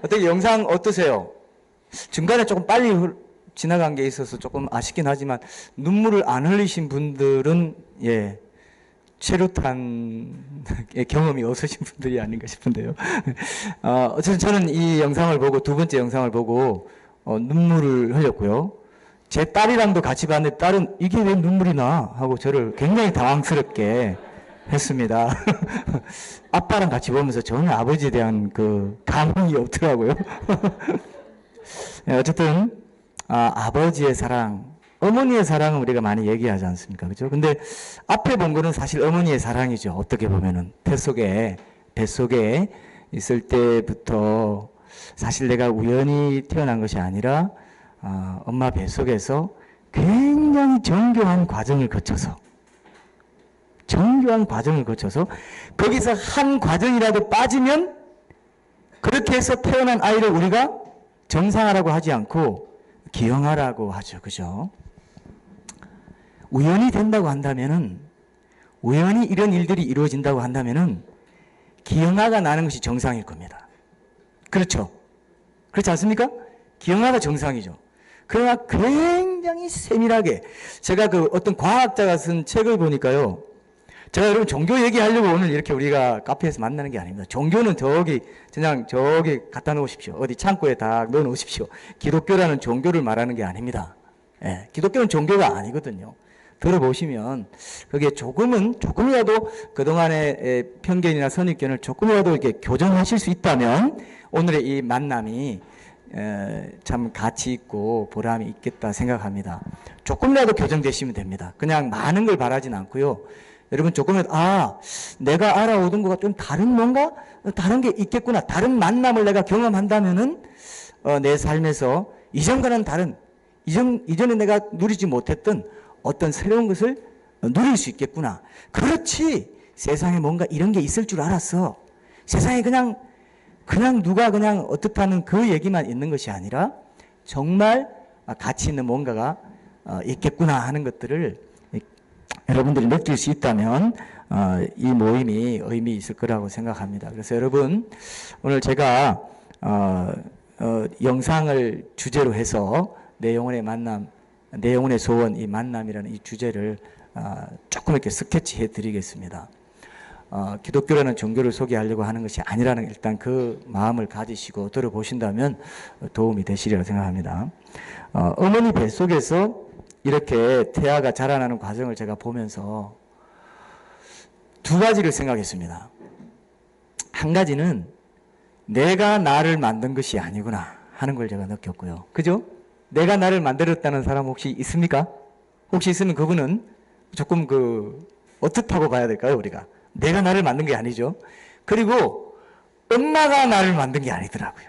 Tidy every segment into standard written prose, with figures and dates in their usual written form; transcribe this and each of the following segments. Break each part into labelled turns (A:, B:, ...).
A: 어떻게 영상 어떠세요? 중간에 조금 빨리 지나간 게 있어서 조금 아쉽긴 하지만 눈물을 안 흘리신 분들은 예 최루탄 경험이 없으신 분들이 아닌가 싶은데요. 어쨌든 저는 이 영상을 보고 두 번째 영상을 보고 눈물을 흘렸고요. 제 딸이랑도 같이 봤는데 딸은 이게 왜 눈물이 나? 하고 저를 굉장히 당황스럽게 했습니다. 아빠랑 같이 보면서 전혀 아버지에 대한 그 감흥이 없더라고요. 어쨌든 아버지의 사랑, 어머니의 사랑은 우리가 많이 얘기하지 않습니까? 그죠? 근데 앞에 본 거는 사실 어머니의 사랑이죠. 어떻게 보면은 뱃속에 있을 때부터 사실 내가 우연히 태어난 것이 아니라 엄마 뱃속에서 굉장히 정교한 과정을 거쳐서 거기서 한 과정이라도 빠지면 그렇게 해서 태어난 아이를 우리가 정상화라고 하지 않고 기형아라고 하죠. 그죠? 우연히 된다고 한다면은, 우연히 이런 일들이 이루어진다고 한다면은 기형아가 나는 것이 정상일 겁니다. 그렇죠? 그렇지 않습니까? 기형아가 정상이죠. 그러나 굉장히 세밀하게 제가 그 어떤 과학자가 쓴 책을 보니까요. 제가 여러분 종교 얘기하려고 오늘 이렇게 우리가 카페에서 만나는 게 아닙니다. 종교는 그냥 저기 갖다 놓으십시오. 어디 창고에 다 넣어 놓으십시오. 기독교라는 종교를 말하는 게 아닙니다. 예, 기독교는 종교가 아니거든요. 들어보시면 그게 조금이라도 그동안의 편견이나 선입견을 조금이라도 이렇게 교정하실 수 있다면 오늘의 이 만남이 참 가치 있고 보람이 있겠다 생각합니다. 조금이라도 교정되시면 됩니다. 그냥 많은 걸 바라진 않고요. 여러분 조금이라도 내가 알아오던 거가 좀 다른 게 있겠구나. 다른 만남을 내가 경험한다면은 내 삶에서 이전과는 다른 이전에 내가 누리지 못했던 어떤 새로운 것을 누릴 수 있겠구나. 그렇지. 세상에 뭔가 이런 게 있을 줄 알았어. 세상에 그냥 누가 그냥 어떻다는 그 얘기만 있는 것이 아니라 정말 가치 있는 뭔가가 있겠구나 하는 것들을 여러분들이 느낄 수 있다면 이 모임이 의미 있을 거라고 생각합니다. 그래서 여러분 오늘 제가 영상을 주제로 해서 내 영혼의 만남, 내 영혼의 소원, 이 만남이라는 이 주제를 조금 이렇게 스케치해 드리겠습니다. 기독교라는 종교를 소개하려고 하는 것이 아니라는 일단 그 마음을 가지시고 들어보신다면 도움이 되시리라 생각합니다. 어머니 뱃속에서 이렇게 태아가 자라나는 과정을 제가 보면서 두 가지를 생각했습니다. 한 가지는 내가 나를 만든 것이 아니구나 하는 걸 제가 느꼈고요. 그죠? 내가 나를 만들었다는 사람 혹시 있습니까? 혹시 있으면 그분은 조금 어떻다고 봐야 될까요, 우리가? 내가 나를 만든 게 아니죠. 그리고 엄마가 나를 만든 게 아니더라고요.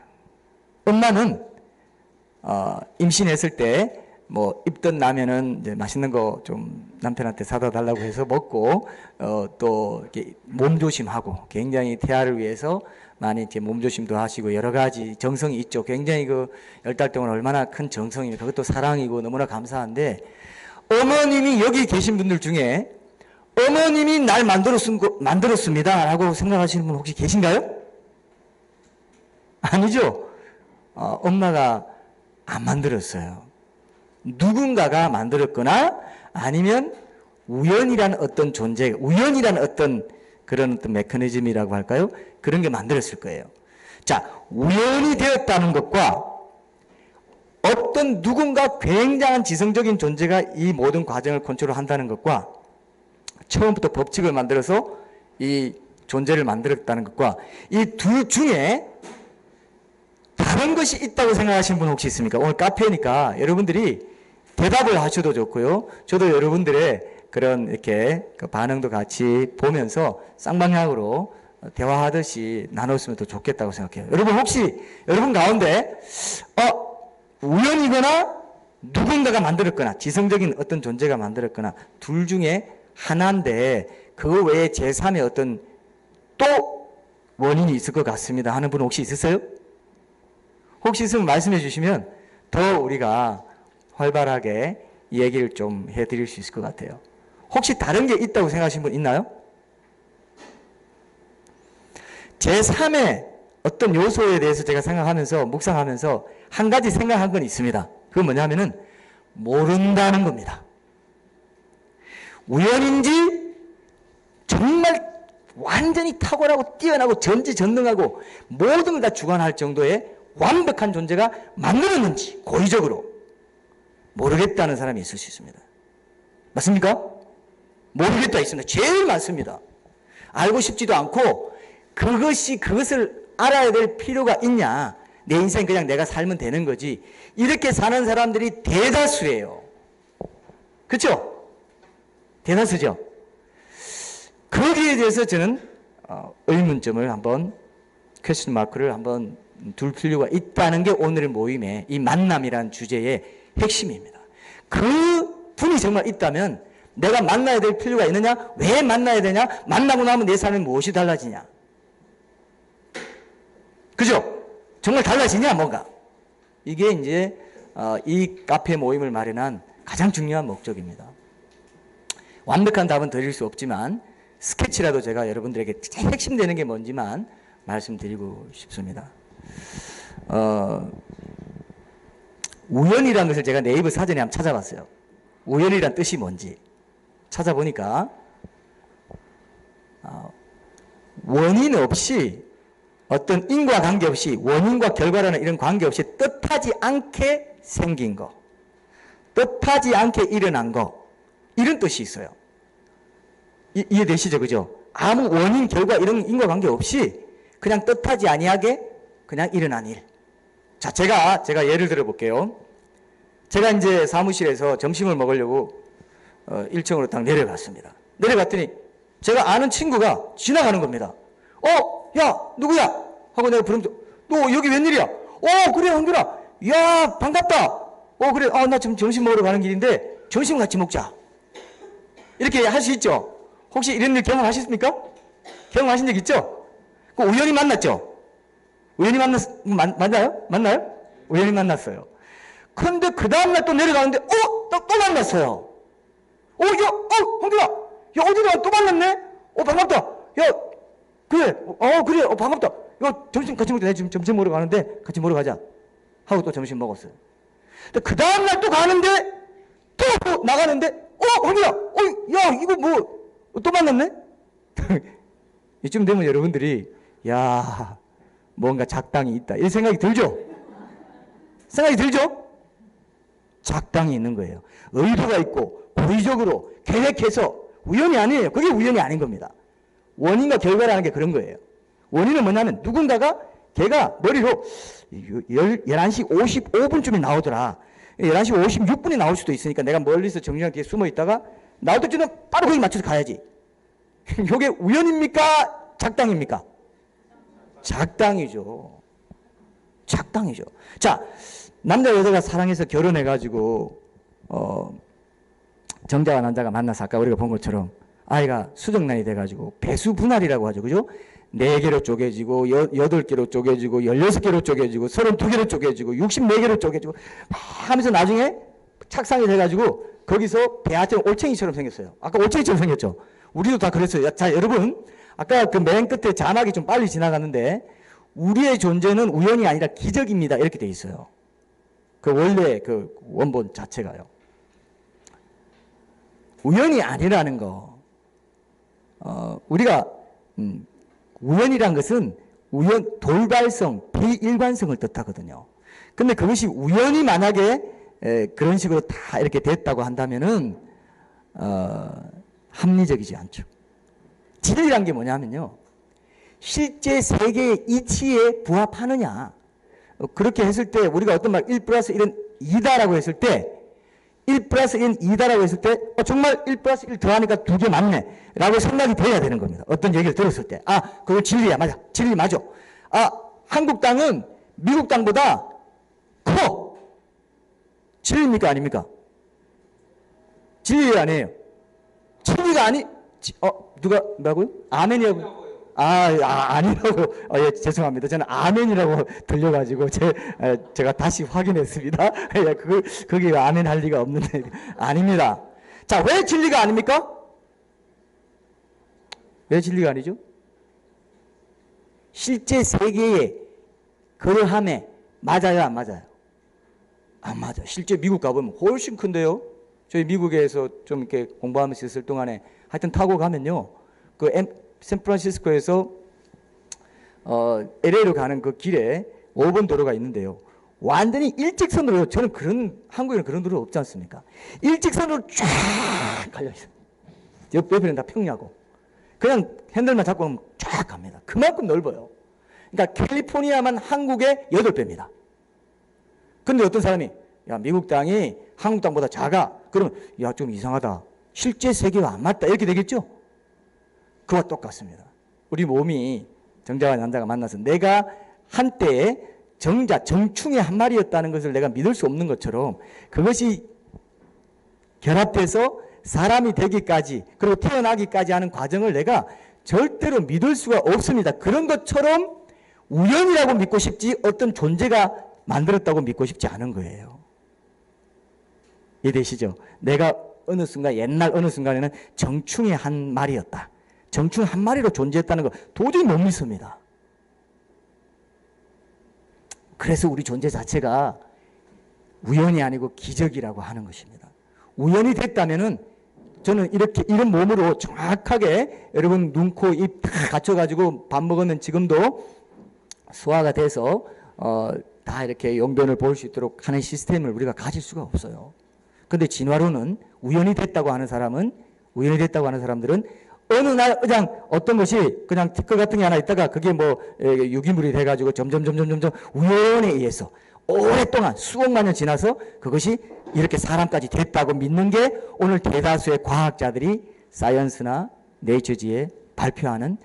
A: 엄마는 임신했을 때 입덧 나면은 이제 맛있는 거 좀 남편한테 사다 달라고 해서 먹고 또 이렇게 몸조심하고 굉장히 태아를 위해서 많이 이제 몸조심도 하시고 여러 가지 정성이 있죠. 굉장히 10달 동안 얼마나 큰 정성입니까? 그것도 사랑이고 너무나 감사한데 어머님이 여기 계신 분들 중에 어머님이 날 만들었습니다 라고 생각하시는 분 혹시 계신가요? 아니죠. 엄마가 안 만들었어요. 누군가가 만들었거나 아니면 우연이라는 어떤 존재, 우연이라는 어떤 그런 어떤 메커니즘이라고 할까요? 그런 게 만들었을 거예요. 자, 우연이 되었다는 것과 어떤 누군가 굉장한 지성적인 존재가 이 모든 과정을 컨트롤한다는 것과 처음부터 법칙을 만들어서 이 존재를 만들었다는 것과 이 둘 중에 다른 것이 있다고 생각하시는 분 혹시 있습니까? 오늘 카페니까 여러분들이 대답을 하셔도 좋고요. 저도 여러분들의 그런 이렇게 반응도 같이 보면서 쌍방향으로 대화하듯이 나눴으면 더 좋겠다고 생각해요. 여러분 혹시 여러분 가운데 우연이거나 누군가가 만들었거나 지성적인 어떤 존재가 만들었거나 둘 중에 하나인데 그 외에 제3의 어떤 또 원인이 있을 것 같습니다 하는 분 혹시 있으세요? 혹시 있으면 말씀해 주시면 더 우리가 활발하게 얘기를 좀 해드릴 수 있을 것 같아요. 혹시 다른 게 있다고 생각하시는 분 있나요? 제3의 어떤 요소에 대해서 제가 생각하면서 묵상하면서 한 가지 생각한 건 있습니다. 그건 뭐냐면은 모른다는 겁니다. 우연인지 정말 완전히 탁월하고 뛰어나고 전지전능하고 모든 걸 다 주관할 정도의 완벽한 존재가 만들었는지 고의적으로 모르겠다는 사람이 있을 수 있습니다. 맞습니까? 모르겠다 있습니다. 제일 많습니다. 알고 싶지도 않고 그것을 알아야 될 필요가 있냐. 내 인생 그냥 내가 살면 되는 거지. 이렇게 사는 사람들이 대다수예요. 그렇죠? 대다수죠. 거기에 대해서 저는 의문점을 한번 퀘스천 마크를 한번 둘 필요가 있다는 게 오늘의 모임의 이 만남이라는 주제의 핵심입니다. 그 분이 정말 있다면 내가 만나야 될 필요가 있느냐? 왜 만나야 되냐? 만나고 나면 내 삶에 무엇이 달라지냐? 그죠? 정말 달라지냐 뭔가? 이게 이제 이 카페 모임을 마련한 가장 중요한 목적입니다. 완벽한 답은 드릴 수 없지만 스케치라도 제가 여러분들에게 핵심되는 게 뭔지만 말씀드리고 싶습니다. 우연이라는 것을 제가 네이버 사전에 한번 찾아봤어요. 우연이란 뜻이 뭔지 찾아보니까 원인 없이 어떤 인과관계 없이 원인과 결과라는 이런 관계 없이 뜻하지 않게 생긴 거, 뜻하지 않게 일어난 거, 이런 뜻이 있어요. 이해되시죠? 그죠? 아무 원인, 결과 이런 인과관계 없이 그냥 뜻하지 아니하게 그냥 일어난 일. 자, 제가 예를 들어 볼게요. 제가 이제 사무실에서 점심을 먹으려고 1층으로 딱 내려갔습니다. 내려갔더니 제가 아는 친구가 지나가는 겁니다. 야, 누구야? 하고 내가 부르면서, 너 여기 웬일이야? 그래, 한결아. 야, 반갑다. 그래. 나 지금 점심 먹으러 가는 길인데 점심 같이 먹자. 이렇게 할 수 있죠? 혹시 이런 일 경험하셨습니까? 경험하신 적 있죠? 그 우연히 만났죠? 우연히 맞나요? 만나요? 우연히 만났어요. 근데 그 다음날 또 내려가는데, 또 만났어요. 한결아. 야, 어디다 또 만났네? 반갑다. 야, 그래. 그래. 반갑다. 야, 점심 같이 먹자. 내가 지금 점심 먹으러 가는데 같이 먹으러 가자. 하고 또 점심 먹었어요. 근데 그 다음날 또 가는데, 또 나가는데, 한결아. 야, 이거 뭐, 또 만났네? 이쯤 되면 여러분들이, 야, 뭔가 작당이 있다. 이런 생각이 들죠? 생각이 들죠? 작당이 있는 거예요. 의도가 있고, 고의적으로 계획해서, 우연이 아니에요. 그게 우연이 아닌 겁니다. 원인과 결과라는 게 그런 거예요. 원인은 뭐냐면 누군가가 걔가 머리로 11시 55분쯤에 나오더라. 11시 56분에 나올 수도 있으니까 내가 멀리서 정류장 뒤에 숨어 있다가 나올 때쯤은 바로 거기 맞춰서 가야지. 이게 우연입니까? 작당입니까? 작당이죠. 작당이죠. 자, 남자 여자가 사랑해서 결혼해가지고 정자와 남자가 만나서 아까 우리가 본 것처럼 아이가 수정란이 돼가지고 배수 분할이라고 하죠. 그죠? 4개로 쪼개지고 8개로 쪼개지고 16개로 쪼개지고 32개로 쪼개지고 64개로 쪼개지고 막 하면서 나중에 착상이 돼가지고 거기서 배아처럼 올챙이처럼 생겼어요. 아까 올챙이처럼 생겼죠. 우리도 다 그랬어요. 자, 여러분, 아까 그 맨 끝에 자막이 좀 빨리 지나갔는데 우리의 존재는 우연이 아니라 기적입니다. 이렇게 돼 있어요. 그 원래 그 원본 자체가요. 우연이 아니라는 거. 우리가 우연이란 것은 돌발성, 비일관성을 뜻하거든요. 근데 그것이 우연히 만약에 그런 식으로 다 이렇게 됐다고 한다면은 합리적이지 않죠. 진리란 게 뭐냐면요, 실제 세계의 이치에 부합하느냐. 그렇게 했을 때 우리가 어떤 말 1 플러스 1은 2다라고 했을 때 1 플러스 1은 2다라고 했을 때 정말 1 플러스 1 더하니까 2개 맞네 라고 생각이 돼야 되는 겁니다. 어떤 얘기를 들었을 때 그거 진리야. 맞아. 진리 맞아. 한국 땅은 미국 땅보다 커. 진리입니까? 아닙니까? 진리 아니에요. 진리가 아니 누가 뭐라고요? 아멘이라고? 아니라고. 예, 죄송합니다. 저는 아멘이라고 들려가지고 제가 다시 확인했습니다. 예, 그게 아멘 할 리가 없는데 아닙니다. 자, 왜 진리가 아닙니까? 왜 진리가 아니죠? 실제 세계에 그러함에 맞아요, 안 맞아요? 안 맞아. 실제 미국 가보면 훨씬 큰데요. 저희 미국에서 좀 이렇게 공부하면서 있을 동안에 하여튼 타고 가면요, 그 샌프란시스코에서 LA로 가는 그 길에 5번 도로가 있는데요. 완전히 일직선으로, 저는 한국에는 그런 도로 없지 않습니까? 일직선으로 쫙 갈려있어요. 옆에는 다 평야고. 그냥 핸들만 잡고 오면 쫙 갑니다. 그만큼 넓어요. 그러니까 캘리포니아만 한국의 8배입니다. 근데 어떤 사람이, 야, 미국 땅이 한국 땅보다 작아. 그러면, 야, 좀 이상하다. 실제 세계와 안 맞다. 이렇게 되겠죠? 그와 똑같습니다. 우리 몸이 정자와 난자가 만나서 내가 한때에 정충의 한 마리였다는 것을 내가 믿을 수 없는 것처럼 그것이 결합해서 사람이 되기까지 그리고 태어나기까지 하는 과정을 내가 절대로 믿을 수가 없습니다. 그런 것처럼 우연이라고 믿고 싶지 어떤 존재가 만들었다고 믿고 싶지 않은 거예요. 이해되시죠? 내가 어느 순간, 옛날 어느 순간에는 정충의 한 마리였다. 정충 한 마리로 존재했다는 거 도저히 못 믿습니다. 그래서 우리 존재 자체가 우연이 아니고 기적이라고 하는 것입니다. 우연이 됐다면은 저는 이런 몸으로 정확하게 여러분 눈, 코, 입 다 갖춰가지고 밥 먹으면 지금도 소화가 돼서 다 이렇게 용변을 볼 수 있도록 하는 시스템을 우리가 가질 수가 없어요. 근데 진화론은 우연이 됐다고 하는 사람들은 어느 날 그냥 어떤 것이 그냥 티끌 같은 게 하나 있다가 그게 뭐 유기물이 돼가지고 점점 우연에 의해서 오랫동안 수억만 년 지나서 그것이 이렇게 사람까지 됐다고 믿는 게 오늘 대다수의 과학자들이 사이언스나 네이처지에 발표하는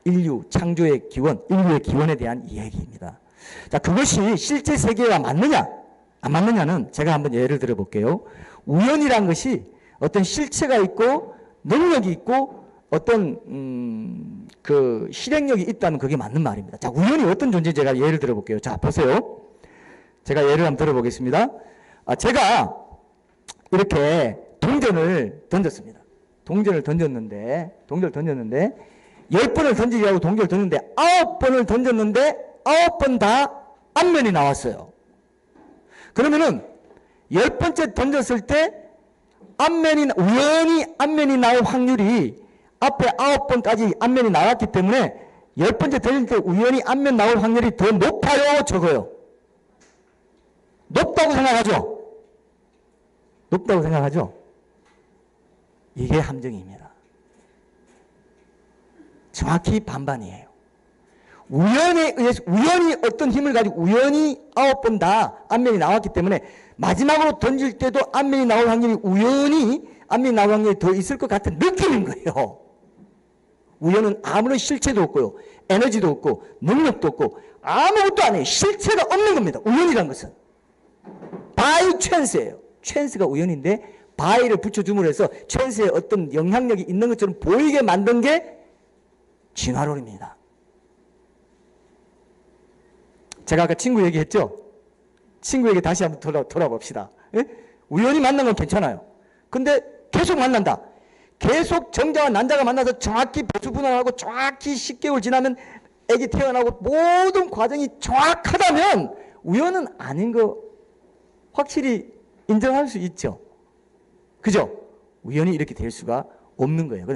A: 인류 창조의 기원, 인류의 기원에 대한 이야기입니다. 자, 그것이 실제 세계와 맞느냐 안 맞느냐는 제가 한번 예를 들어 볼게요. 우연이란 것이 어떤 실체가 있고 능력이 있고 어떤 그 실행력이 있다면 그게 맞는 말입니다. 자, 우연이 어떤 존재인지 제가 예를 들어 볼게요. 자, 보세요. 제가 예를 한번 들어보겠습니다. 제가 이렇게 동전을 던졌습니다. 동전을 던졌는데 10번을 던지려고 동전을 던졌는데 9번을 던졌는데 9번 다 앞면이 나왔어요. 그러면은 10번째 던졌을 때 우연히 앞면이 나올 확률이 앞에 9번까지 앞면이 나왔기 때문에 10번째 던질 때 우연히 앞면 나올 확률이 더 높아요, 적어요? 높다고 생각하죠? 이게 함정입니다. 정확히 반반이에요. 우연히 어떤 힘을 가지고 우연히 9번 다 앞면이 나왔기 때문에 마지막으로 던질 때도 앞면이 나올 확률이 우연히 앞면이 나올 확률이 더 있을 것 같은 느낌인 거예요. 우연은 아무런 실체도 없고요. 에너지도 없고 능력도 없고 아무것도 아니에요. 실체가 없는 겁니다. 우연이란 것은. 바이 찬스예요. 찬스가 우연인데 바이를 붙여줌으로 해서 찬스에 어떤 영향력이 있는 것처럼 보이게 만든 게 진화론입니다. 제가 아까 친구 얘기했죠? 친구 얘기 다시 한번 돌아봅시다. 예? 우연히 만난 건 괜찮아요. 근데 계속 만난다. 계속 정자와 난자가 만나서 정확히 배수 분할하고 정확히 10개월 지나면 애기 태어나고 모든 과정이 정확하다면 우연은 아닌 거 확실히 인정할 수 있죠. 그죠? 우연히 이렇게 될 수가 없는 거예요.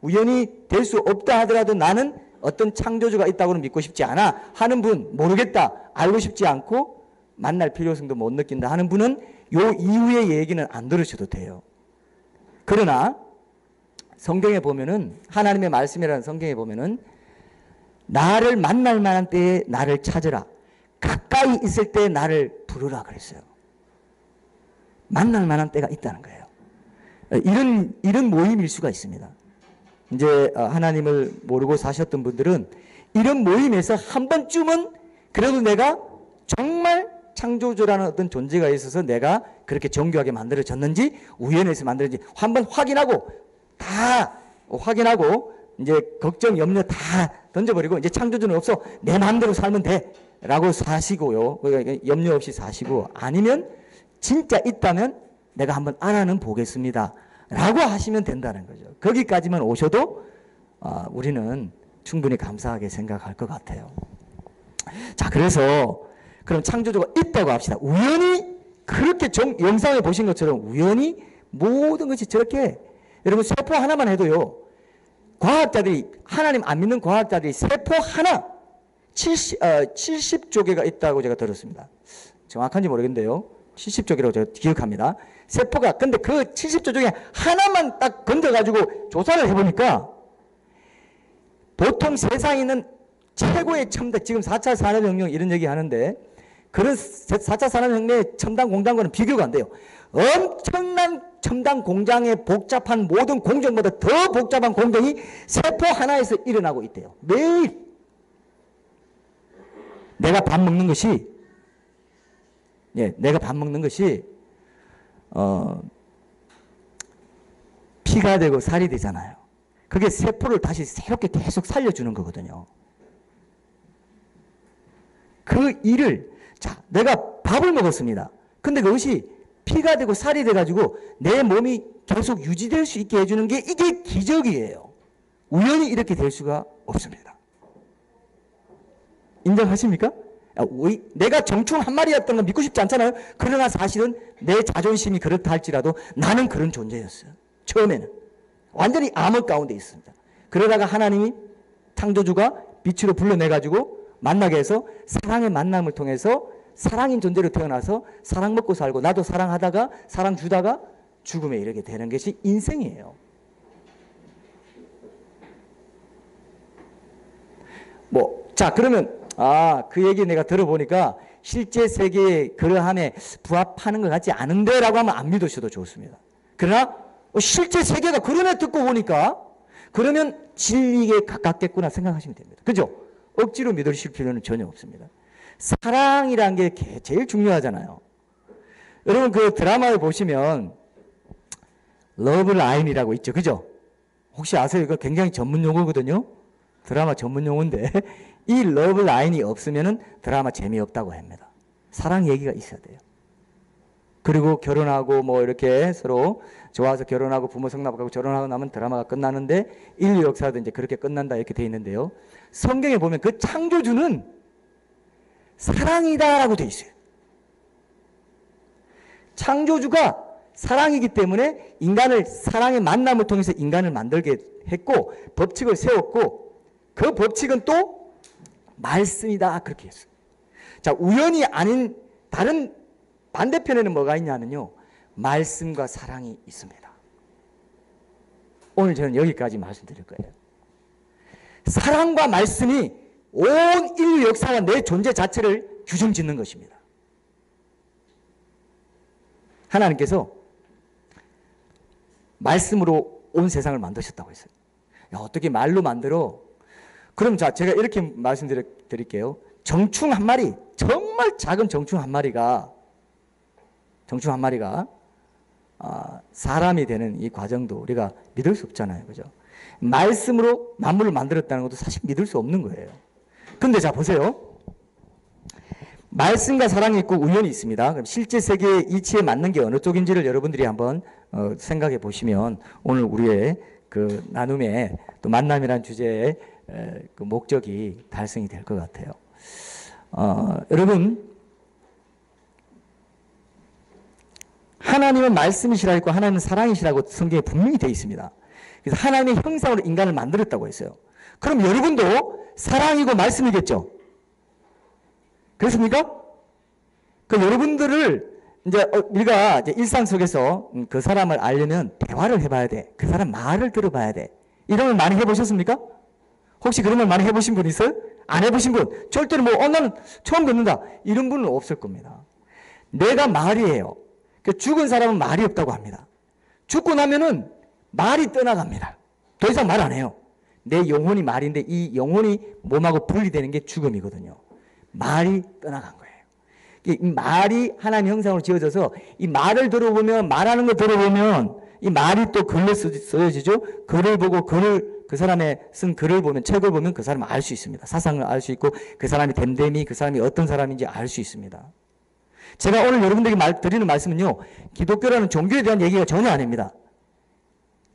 A: 우연히 될 수 없다 하더라도 나는 어떤 창조주가 있다고는 믿고 싶지 않아 하는 분, 모르겠다, 알고 싶지 않고 만날 필요성도 못 느낀다 하는 분은 요 이후의 얘기는 안 들으셔도 돼요. 그러나 성경에 보면은, 하나님의 말씀이라는 성경에 보면은 나를 만날 만한 때에 나를 찾으라, 가까이 있을 때 나를 부르라 그랬어요. 만날 만한 때가 있다는 거예요. 이런 모임일 수가 있습니다. 이제 하나님을 모르고 사셨던 분들은 이런 모임에서 한 번쯤은 그래도 내가 정말 창조주라는 어떤 존재가 있어서 내가 그렇게 정교하게 만들어졌는지 우연해서 만들어진지 한번 확인하고 이제 걱정 염려 다 던져버리고 이제 창조주는 없어 내 마음대로 살면 돼 라고 사시고요. 염려 없이 사시고, 아니면 진짜 있다면 내가 한번 알아는 보겠습니다 라고 하시면 된다는 거죠. 거기까지만 오셔도 우리는 충분히 감사하게 생각할 것 같아요. 자, 그래서 그럼 창조주가 있다고 합시다. 우연히 그렇게 영상에 보신 것처럼 우연히 모든 것이 저렇게, 여러분 세포 하나만 해도요, 과학자들이, 하나님 안 믿는 과학자들이 세포 하나 70조 개가 있다고 제가 들었습니다. 정확한지 모르겠는데요. 70조 개라고 제가 기억합니다. 세포가. 근데 그 70조 중에 하나만 딱 건져가지고 조사를 해보니까 보통 세상에 있는 최고의 첨단, 지금 4차 산업혁명 이런 얘기 하는데 그런 4차 산업혁명의 첨단 공장과는 비교가 안 돼요. 엄청난 첨단 공장의 복잡한 모든 공정보다 더 복잡한 공정이 세포 하나에서 일어나고 있대요. 매일. 내가 밥 먹는 것이, 내가 밥 먹는 것이, 피가 되고 살이 되잖아요. 그게 세포를 다시 새롭게 계속 살려주는 거거든요. 그 일을, 자, 내가 밥을 먹었습니다. 근데 그것이 피가 되고 살이 돼가지고 내 몸이 계속 유지될 수 있게 해주는 게 이게 기적이에요. 우연히 이렇게 될 수가 없습니다. 인정하십니까? 내가 정충 한 마리였던 건 믿고 싶지 않잖아요. 그러나 사실은 내 자존심이 그렇다 할지라도 나는 그런 존재였어요. 처음에는. 완전히 암흑 가운데 있습니다. 그러다가 하나님이 창조주가 빛으로 불러내가지고 만나게 해서 사랑의 만남을 통해서 사랑인 존재로 태어나서 사랑 먹고 살고 나도 사랑하다가 사랑 주다가 죽음에 이르게 되는 것이 인생이에요. 자, 그러면 그 얘기 내가 들어보니까 실제 세계에 그러함에 부합하는 것 같지 않은데 라고 하면 안 믿으셔도 좋습니다. 그러나 실제 세계가 그러네 듣고 보니까 그러면 진리에 가깝겠구나 생각하시면 됩니다. 그죠? 억지로 믿으실 필요는 전혀 없습니다. 사랑이라는 게 제일 중요하잖아요. 여러분 그 드라마를 보시면 러브 라인이라고 있죠. 그죠? 혹시 아세요? 이거 굉장히 전문 용어거든요. 드라마 전문 용어인데 이 러브 라인이 없으면 드라마 재미없다고 합니다. 사랑 얘기가 있어야 돼요. 그리고 결혼하고 뭐 이렇게 서로 좋아서 결혼하고 부모 성납하고 결혼하고 나면 드라마가 끝나는데 인류 역사도 이제 그렇게 끝난다 이렇게 돼 있는데요. 성경에 보면 그 창조주는 사랑이다라고 돼 있어요. 창조주가 사랑이기 때문에 인간을 사랑의 만남을 통해서 인간을 만들게 했고 법칙을 세웠고 그 법칙은 또 말씀이다 그렇게 했어요. 자, 우연이 아닌 다른 반대편에는 뭐가 있냐면요. 말씀과 사랑이 있습니다. 오늘 저는 여기까지 말씀드릴 거예요. 사랑과 말씀이 온 인류 역사와 내 존재 자체를 규정짓는 것입니다. 하나님께서 말씀으로 온 세상을 만드셨다고 했어요. 야, 어떻게 말로 만들어? 그럼 자, 제가 이렇게 말씀드릴게요. 정충 한 마리, 정말 작은 정충 한 마리가 사람이 되는 이 과정도 우리가 믿을 수 없잖아요. 그죠? 말씀으로 만물을 만들었다는 것도 사실 믿을 수 없는 거예요. 근데 자, 보세요. 말씀과 사랑이 있고 우연이 있습니다. 그럼 실제 세계의 이치에 맞는 게 어느 쪽인지를 여러분들이 한번 생각해 보시면 오늘 우리의 그 나눔의 또 만남이라는 주제의 그 목적이 달성이 될 것 같아요. 여러분, 하나님은 말씀이시라 했고 하나님은 사랑이시라고 성경에 분명히 되어 있습니다. 그래서 하나님의 형상으로 인간을 만들었다고 했어요. 그럼 여러분도 사랑이고 말씀이겠죠? 그렇습니까? 그 여러분들을 이제 우리가 이제 일상 속에서 그 사람을 알려면 대화를 해봐야 돼. 그 사람 말을 들어봐야 돼. 이런 걸 많이 해보셨습니까? 혹시 그런 걸 많이 해보신 분 있어요? 안 해보신 분? 절대로 나는 처음 듣는다. 이런 분은 없을 겁니다. 내가 말이에요. 죽은 사람은 말이 없다고 합니다. 죽고 나면은 말이 떠나갑니다. 더 이상 말 안 해요. 내 영혼이 말인데 이 영혼이 몸하고 분리되는 게 죽음이거든요. 말이 떠나간 거예요. 이 말이 하나님 형상으로 지어져서 이 말을 들어보면, 말하는 거 들어보면 이 말이 또 글로 써져지죠. 글을 보고 그 사람의 쓴 글을 보면, 책을 보면 그 사람을 알 수 있습니다. 사상을 알 수 있고 그 사람이 됨됨이 그 사람이 어떤 사람인지 알 수 있습니다. 제가 오늘 여러분들에게 드리는 말씀은요, 기독교라는 종교에 대한 얘기가 전혀 아닙니다.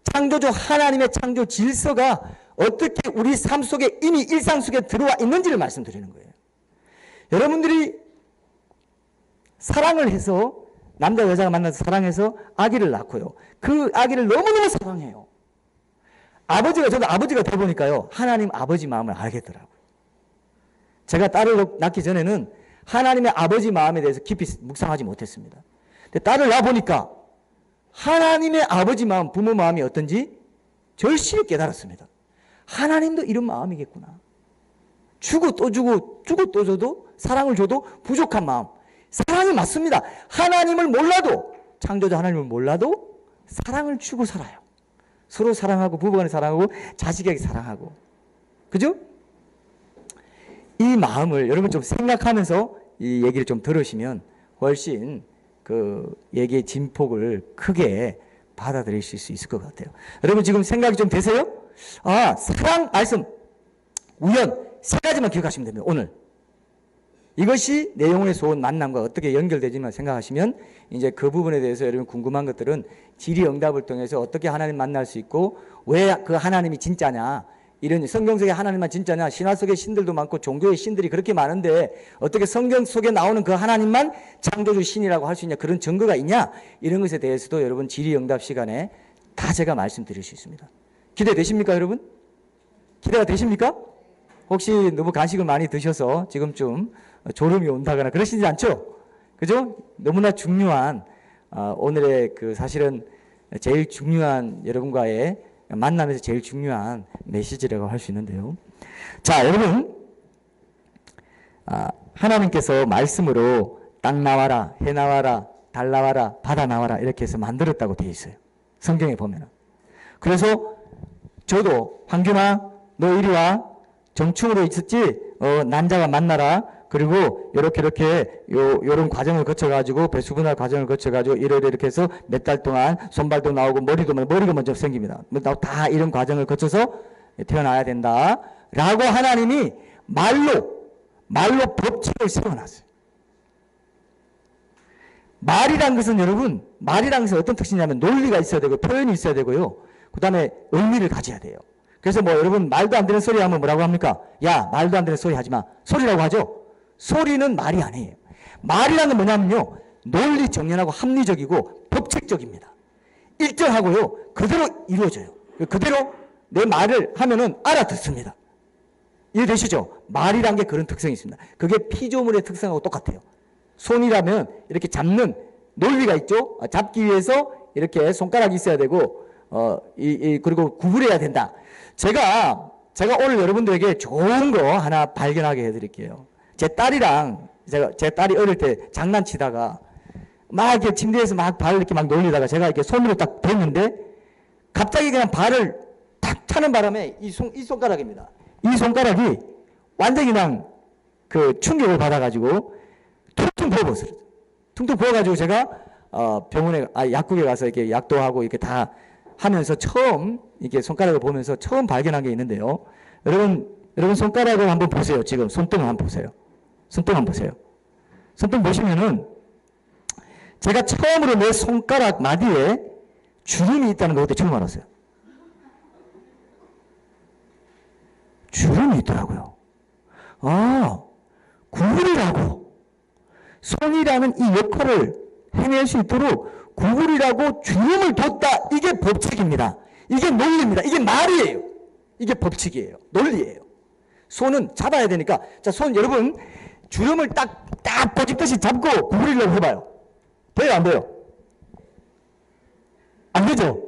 A: 창조주 하나님의 창조 질서가 어떻게 우리 삶 속에 이미 일상 속에 들어와 있는지를 말씀드리는 거예요. 여러분들이 사랑을 해서 남자 여자가 만나서 사랑해서 아기를 낳고요. 그 아기를 너무너무 사랑해요. 저도 아버지가 돼보니까요. 하나님 아버지 마음을 알겠더라고요. 제가 딸을 낳기 전에는 하나님의 아버지 마음에 대해서 깊이 묵상하지 못했습니다. 근데 딸을 낳아보니까 하나님의 아버지 마음, 부모 마음이 어떤지 절실히 깨달았습니다. 하나님도 이런 마음이겠구나. 주고 또 주고 주고 또 줘도 사랑을 줘도 부족한 마음. 사랑이 맞습니다. 하나님을 몰라도 창조자 하나님을 몰라도 사랑을 주고 살아요. 서로 사랑하고 부부간에 사랑하고 자식에게 사랑하고. 그죠? 이 마음을 여러분 좀 생각하면서 이 얘기를 좀 들으시면 훨씬 그 얘기의 진폭을 크게 받아들이실 수 있을 것 같아요. 여러분 지금 생각이 좀 되세요? 사랑, 말씀, 우연 세 가지만 기억하시면 됩니다. 오늘 이것이 내 영혼의 소원 만남과 어떻게 연결되지만 생각하시면 이제 그 부분에 대해서 여러분 궁금한 것들은 질의응답을 통해서 어떻게 하나님 만날 수 있고 왜 그 하나님이 진짜냐, 이런 성경 속에 하나님만 진짜냐, 신화 속에 신들도 많고 종교의 신들이 그렇게 많은데 어떻게 성경 속에 나오는 그 하나님만 창조주 신이라고 할 수 있냐, 그런 증거가 있냐, 이런 것에 대해서도 여러분 질의응답 시간에 다 제가 말씀드릴 수 있습니다. 기대되십니까 여러분? 기대가 되십니까? 혹시 너무 간식을 많이 드셔서 지금쯤 졸음이 온다거나 그러시지 않죠? 그죠? 너무나 중요한 오늘의 그 사실은 제일 중요한 여러분과의 만남에서 제일 중요한 메시지라고 할 수 있는데요. 자, 여러분 하나님께서 말씀으로 땅 나와라, 해 나와라, 달 나와라, 바다 나와라 이렇게 해서 만들었다고 되어 있어요. 성경에 보면은. 그래서 저도 황균아 너 이리 와, 정충으로 있었지? 남자가 만나라. 그리고 이렇게 요런 과정을 거쳐가지고 배수분할 과정을 거쳐가지고 이렇게 해서 몇 달 동안 손발도 나오고 머리가 먼저 생깁니다. 다 이런 과정을 거쳐서 태어나야 된다. 라고 하나님이 말로 법칙을 세워놨어요. 말이란 것은 여러분, 말이란 것은 어떤 특징이냐면 논리가 있어야 되고 표현이 있어야 되고요. 그 다음에 의미를 가져야 돼요. 그래서 뭐 여러분 말도 안 되는 소리 하면 뭐라고 합니까? 야, 말도 안 되는 소리 하지 마. 소리라고 하죠? 소리는 말이 아니에요. 말이라는 건 뭐냐면요. 논리 정연하고 합리적이고 법칙적입니다. 일정하고요. 그대로 이루어져요. 그대로 내 말을 하면은 알아듣습니다. 이해되시죠? 말이란 게 그런 특성이 있습니다. 그게 피조물의 특성하고 똑같아요. 손이라면 이렇게 잡는 논리가 있죠? 잡기 위해서 이렇게 손가락이 있어야 되고, 그리고 구부려야 된다. 제가 오늘 여러분들에게 좋은 거 하나 발견하게 해드릴게요. 제 딸이 어릴 때 장난치다가 막 이렇게 침대에서 막 발을 이렇게 막 놀리다가 제가 이렇게 손으로 딱 댔는데 갑자기 그냥 발을 탁 차는 바람에 이 손가락입니다. 이 손가락이 완전히 그냥 그 충격을 받아가지고 퉁퉁 부어버렸어요. 퉁퉁 부어가지고 제가 병원에, 약국에 가서 이렇게 약도 하고 이렇게 다 하면서 처음 이렇게 손가락을 보면서 처음 발견한 게 있는데요. 여러분 손가락을 한번 보세요. 지금 손등을 한번 보세요. 손등 한번 보세요. 손등 보시면은 제가 처음으로 내 손가락 마디에 주름이 있다는 걸 그때 처음 알았어요. 주름이 있더라고요. 구부리라고 손이라는 이 역할을 해낼 수 있도록 구부리라고 주름을 뒀다. 이게 법칙입니다. 이게 논리입니다. 이게 말이에요. 이게 법칙이에요. 논리예요. 손은 잡아야 되니까. 자, 손 여러분 주름을 딱 꼬집듯이 잡고 구부리려고 해봐요. 돼요, 안 돼요? 안 되죠?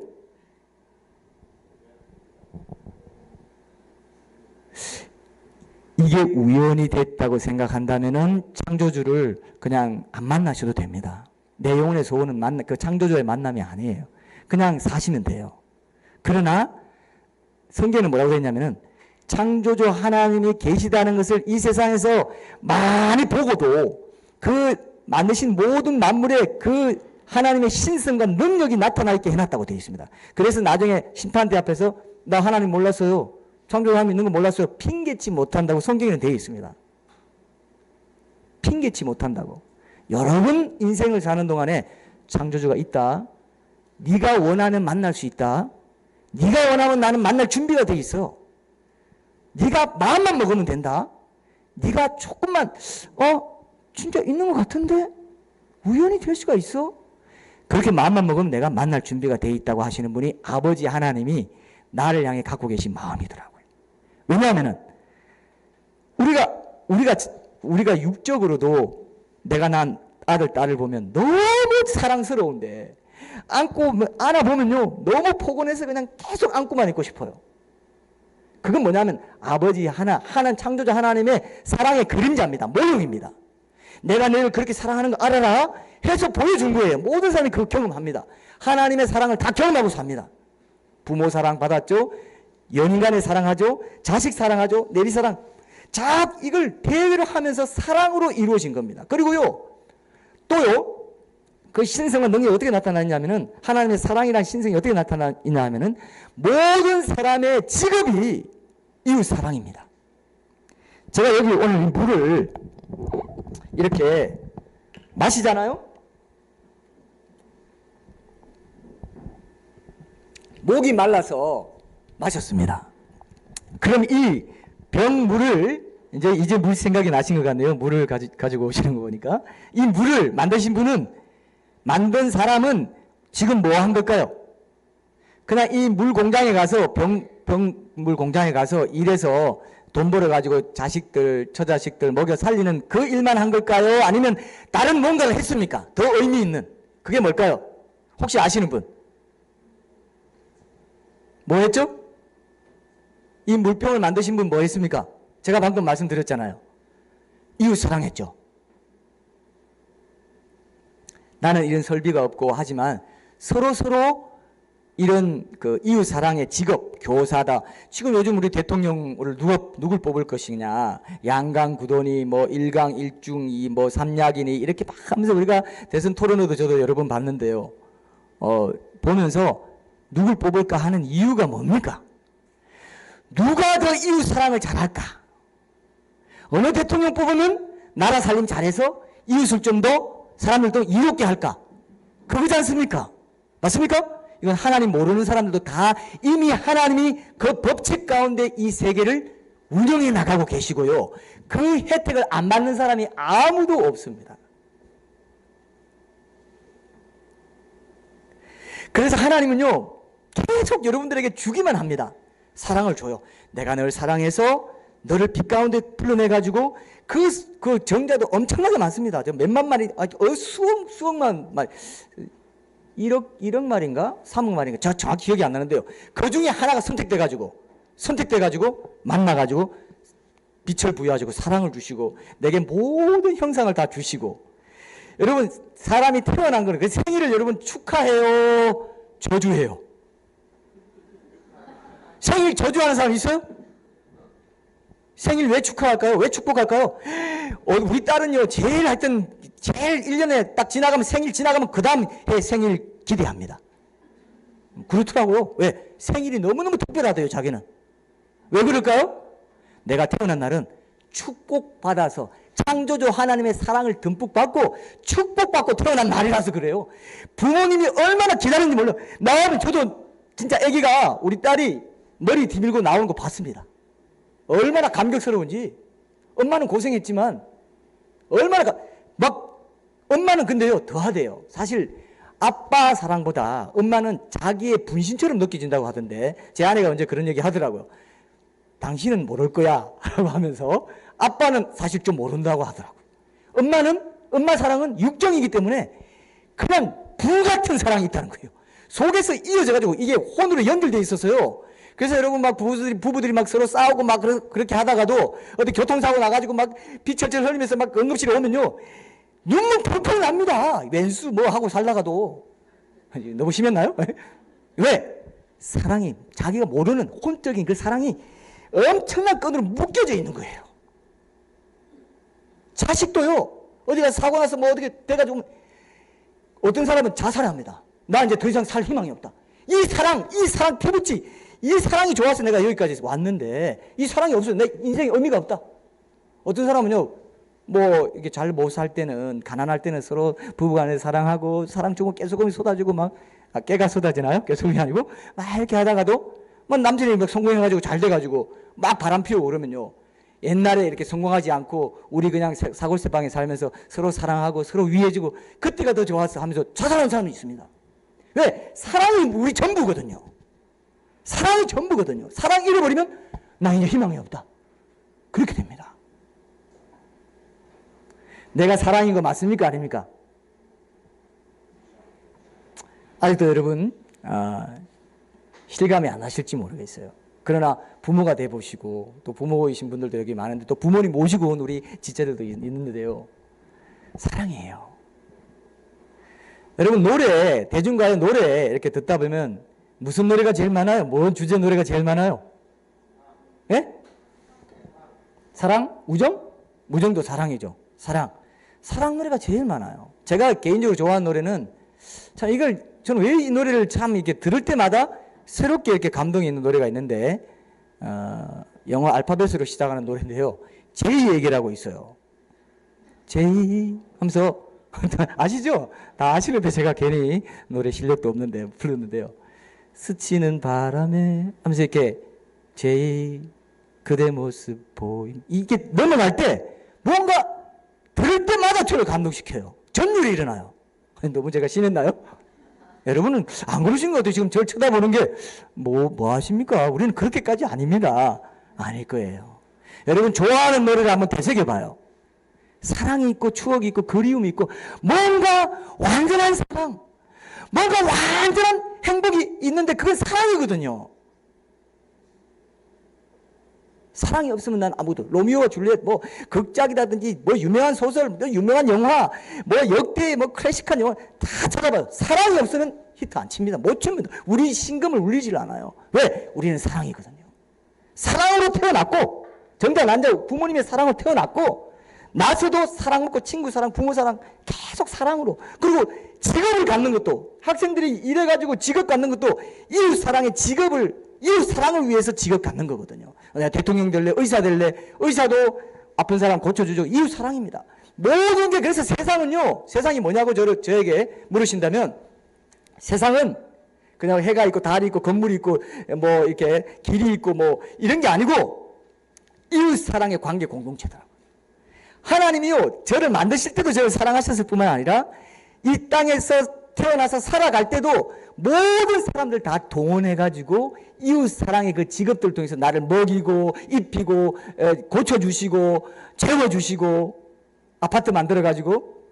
A: 이게 우연이 됐다고 생각한다면은 창조주를 그냥 안 만나셔도 됩니다. 내 영혼의 소원은 그 창조주의 만남이 아니에요. 그냥 사시면 돼요. 그러나 성경은 뭐라고 되어 있냐면은 창조주 하나님이 계시다는 것을 이 세상에서 많이 보고도 그 만드신 모든 만물에 그 하나님의 신성과 능력이 나타나 있게 해놨다고 되어 있습니다. 그래서 나중에 심판대 앞에서 나 하나님 몰랐어요. 창조주 하나님 있는 거 몰랐어요. 핑계치 못한다고 성경에는 되어 있습니다. 핑계치 못한다고. 여러분 인생을 사는 동안에 창조주가 있다. 네가 원하면 만날 수 있다. 네가 원하면 나는 만날 준비가 돼 있어. 네가 마음만 먹으면 된다. 네가 조금만 진짜 있는 것 같은데 우연히 될 수가 있어? 그렇게 마음만 먹으면 내가 만날 준비가 돼 있다고 하시는 분이 아버지 하나님이 나를 향해 갖고 계신 마음이더라고요. 왜냐하면은 우리가 육적으로도 내가 난 아들 딸을 보면 너무 사랑스러운데 안아보면요 너무 포근해서 그냥 계속 안고만 있고 싶어요. 그건 뭐냐면 아버지 하나님 창조자 하나님의 사랑의 그림자입니다. 모형입니다. 내가 너를 그렇게 사랑하는 거 알아라 해서 보여준 거예요. 모든 사람이 그 경험합니다. 하나님의 사랑을 다 경험하고 삽니다. 부모 사랑 받았죠. 연인 간에 사랑하죠. 자식 사랑하죠. 내리 사랑. 자, 이걸 대외로 하면서 사랑으로 이루어진 겁니다. 그리고요 또요 그 신성과 능력이 어떻게 나타나냐면은 하나님의 사랑이라는 신성이 어떻게 나타나냐 하면은 모든 사람의 직업이 이웃 사랑입니다. 제가 여기 오늘 이 물을 이렇게 마시잖아요. 목이 말라서 마셨습니다. 그럼 이 병물을 이제 물 생각이 나신 것 같네요. 물을 가지고 오시는 거 보니까 이 물을 만든 사람은 지금 뭐 한 걸까요? 그냥 이 물 공장에 가서 병물 공장에 가서 일해서 돈 벌어가지고 처자식들 먹여 살리는 그 일만 한 걸까요? 아니면 다른 뭔가를 했습니까? 더 의미 있는 그게 뭘까요? 혹시 아시는 분? 뭐 했죠? 이 물병을 만드신 분 뭐 했습니까? 제가 방금 말씀드렸잖아요. 이웃 사랑했죠. 나는 이런 설비가 없고 하지만 서로 이런 그 이웃 사랑의 직업, 교사다. 지금 요즘 우리 대통령을 누굴 뽑을 것이냐. 양강구도니 뭐 일강일중이 뭐 삼약이니 이렇게 막 하면서 우리가 대선 토론회도 저도 여러 번 봤는데요. 보면서 누굴 뽑을까 하는 이유가 뭡니까? 누가 더 이웃 사랑을 잘할까? 어느 대통령 뽑으면 나라 살림 잘해서 이웃을 좀 더 사람들도 이롭게 할까? 그거지 않습니까? 맞습니까? 이건 하나님 모르는 사람들도 다 이미 하나님이 그 법칙 가운데 이 세계를 운영해 나가고 계시고요. 그 혜택을 안 받는 사람이 아무도 없습니다. 그래서 하나님은요, 계속 여러분들에게 주기만 합니다. 사랑을 줘요. 내가 너를 사랑해서 너를 빛 가운데 불러내가지고 그 정자도 엄청나게 많습니다. 몇만 마리, 수억만 마리. 1억 마리인가? 3억 마리인가? 저 정확히 기억이 안 나는데요. 그 중에 하나가 선택돼가지고 만나가지고 빛을 부여하시고 사랑을 주시고 내게 모든 형상을 다 주시고 여러분 사람이 태어난 거는 그 생일을 여러분 축하해요? 저주해요? 생일 저주하는 사람 있어요? 생일 왜 축하할까요? 왜 축복할까요? 우리 딸은요, 제일 1년에 딱 지나가면 생일 지나가면 그 다음 해 생일 기대합니다. 그렇더라고요. 왜? 생일이 너무너무 특별하대요, 자기는. 왜 그럴까요? 내가 태어난 날은 축복받아서 창조주 하나님의 사랑을 듬뿍 받고 축복받고 태어난 날이라서 그래요. 부모님이 얼마나 기다리는지 몰라요. 나오면 저도 진짜 아기가 우리 딸이 머리 뒤밀고 나오는 거 봤습니다. 얼마나 감격스러운지. 엄마는 고생했지만 엄마는 근데요 더하대요. 사실 아빠 사랑보다 엄마는 자기의 분신처럼 느껴진다고 하던데 제 아내가 언제 그런 얘기 하더라고요. 당신은 모를 거야 라고 하면서 아빠는 사실 좀 모른다고 하더라고요. 엄마 사랑은 육정이기 때문에 그냥 불같은 사랑이 있다는 거예요. 속에서 이어져가지고 이게 혼으로 연결되어 있어서요. 그래서 여러분 막 부부들이 막 서로 싸우고 막 그렇게 하다가도 어디 교통사고 나가지고 막 피 철철 흘리면서 막 응급실에 오면요. 눈물 펄펄 납니다. 왼수 뭐 하고 살다가도. 너무 심했나요? 왜? 사랑이 자기가 모르는 혼적인 그 사랑이 엄청난 끈으로 묶여져 있는 거예요. 자식도요. 어디가 사고 나서 뭐 어떻게 돼가지고 어떤 사람은 자살합니다. 나 이제 더 이상 살 희망이 없다. 이 사랑 태붙이 이 사랑이 좋아서 내가 여기까지 왔는데 이 사랑이 없어서 내 인생에 의미가 없다. 어떤 사람은요. 뭐 이게 잘 못 살 때는 가난할 때는 서로 부부간에 사랑하고 사랑 주고 깨소금이 쏟아지고 막 깨가 쏟아지나요? 깨소금이 아니고 막 이렇게 하다가도 막 남들이 막 성공해가지고 잘 돼가지고 막 바람 피우고 그러면요. 옛날에 이렇게 성공하지 않고 우리 그냥 사골세방에 살면서 서로 사랑하고 서로 위해주고 그때가 더 좋았어 하면서 자살하는 사람이 있습니다. 왜? 사랑이 우리 전부거든요. 사랑이 전부거든요. 사랑 잃어버리면 나 이제 희망이 없다. 그렇게 됩니다. 내가 사랑인 거 맞습니까? 아닙니까? 아직도 여러분 실감이 안 나실지 모르겠어요. 그러나 부모가 돼보시고 또 부모이신 분들도 여기 많은데 또 부모님 모시고 온 우리 지체들도 있는데요. 사랑이에요. 여러분 노래, 대중가요 노래 이렇게 듣다 보면 무슨 노래가 제일 많아요? 뭔 주제 노래가 제일 많아요? 예? 사랑? 우정? 우정도 사랑이죠. 사랑. 사랑 노래가 제일 많아요. 제가 개인적으로 좋아하는 노래는 참 이걸 저는 왜 이 노래를 참 이렇게 들을 때마다 새롭게 이렇게 감동이 있는 노래가 있는데 영어 알파벳으로 시작하는 노래인데요. 제이 얘기라고 있어요. 제이 하면서 아시죠? 다 아시는데 제가 괜히 노래 실력도 없는데 부르는데요. 스치는 바람에 하면서 이렇게 제이 그대 모습 보임 이게 넘어갈 때 뭔가 들을 때마다 저를 감동시켜요. 전율이 일어나요. 너무 제가 심했나요? 여러분은 안 그러신 것 같아요. 지금 저를 쳐다보는 게 뭐 하십니까? 우리는 그렇게까지 아닙니다. 아닐 거예요. 여러분 좋아하는 노래를 한번 되새겨봐요. 사랑이 있고 추억이 있고 그리움이 있고 뭔가 완전한 사랑, 뭔가 완전한 행복이 있는데 그건 사랑이거든요. 사랑이 없으면 난 아무도 로미오와 줄리엣 뭐 극작이라든지 뭐 유명한 소설, 뭐 유명한 영화, 뭐 역대 뭐 클래식한 영화 다 찾아봐요. 사랑이 없으면 히트 안 칩니다. 못 칩니다. 우리 심금을 울리질 않아요. 왜? 우리는 사랑이거든요. 사랑으로 태어났고 정작 난자 부모님의 사랑으로 태어났고 나서도 사랑 먹고 친구 사랑, 부모 사랑 계속 사랑으로 그리고 직업을 갖는 것도 학생들이 이래가지고 직업 갖는 것도 이웃 사랑의 직업을 이웃 사랑을 위해서 직업 갖는 거거든요. 내가 대통령 될래, 의사 될래, 의사도 아픈 사람 고쳐주죠. 이웃 사랑입니다. 모든 게 그래서 세상은요, 세상이 뭐냐고 저에게 물으신다면 세상은 그냥 해가 있고 달이 있고 건물이 있고 뭐 이렇게 길이 있고 뭐 이런 게 아니고 이웃 사랑의 관계 공동체더라고요. 하나님이요, 저를 만드실 때도 저를 사랑하셨을 뿐만 아니라 이 땅에서 태어나서 살아갈 때도 모든 사람들 다 동원해가지고 이웃 사랑의 그 직업들 통해서 나를 먹이고 입히고 고쳐주시고 재워주시고 아파트 만들어가지고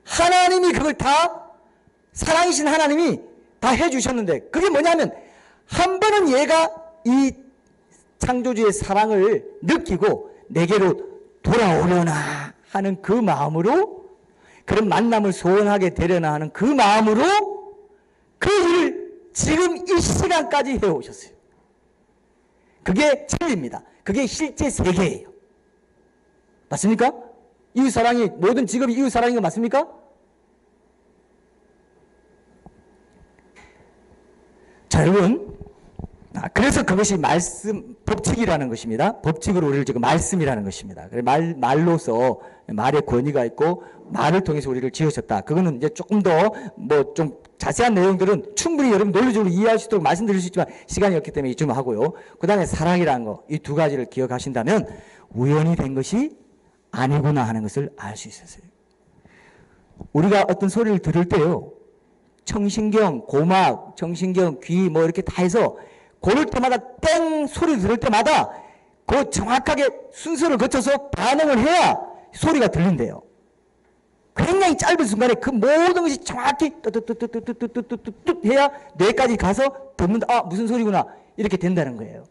A: 하나님이 그걸 다 사랑이신 하나님이 다 해주셨는데 그게 뭐냐면 한 번은 얘가 이 창조주의 사랑을 느끼고 내게로 돌아오려나 하는 그 마음으로 그런 만남을 소원하게 되려나 하는 그 마음으로 그 일을 지금 이 시간까지 해오셨어요. 그게 진리입니다. 그게 실제 세계예요. 맞습니까? 이웃사랑이 모든 직업이 이웃사랑인 거 맞습니까? 자 여러분 그래서 그것이 말씀 법칙이라는 것입니다. 법칙으로 우리를 지금 말씀이라는 것입니다. 말로서 말의 권위가 있고 말을 통해서 우리를 지으셨다. 그거는 이제 조금 더 뭐 좀 자세한 내용들은 충분히 여러분 논리적으로 이해할 수 있도록 말씀드릴 수 있지만 시간이 없기 때문에 이쯤 하고요. 그 다음에 사랑이라는 거 이 두 가지를 기억하신다면 우연히 된 것이 아니구나 하는 것을 알 수 있었어요. 우리가 어떤 소리를 들을 때요. 청신경, 고막, 정신경, 귀 뭐 이렇게 다 해서 고를 때마다 땡 소리 들을 때마다 그 정확하게 순서를 거쳐서 반응을 해야 소리가 들린대요. 굉장히 짧은 순간에 그 모든 것이 정확히 뚜뚜뚜뚜뚜뚜뚜뚜뚜 해야 뇌까지 가서 듣는다. 아 무슨 소리구나 이렇게 된다는 거예요.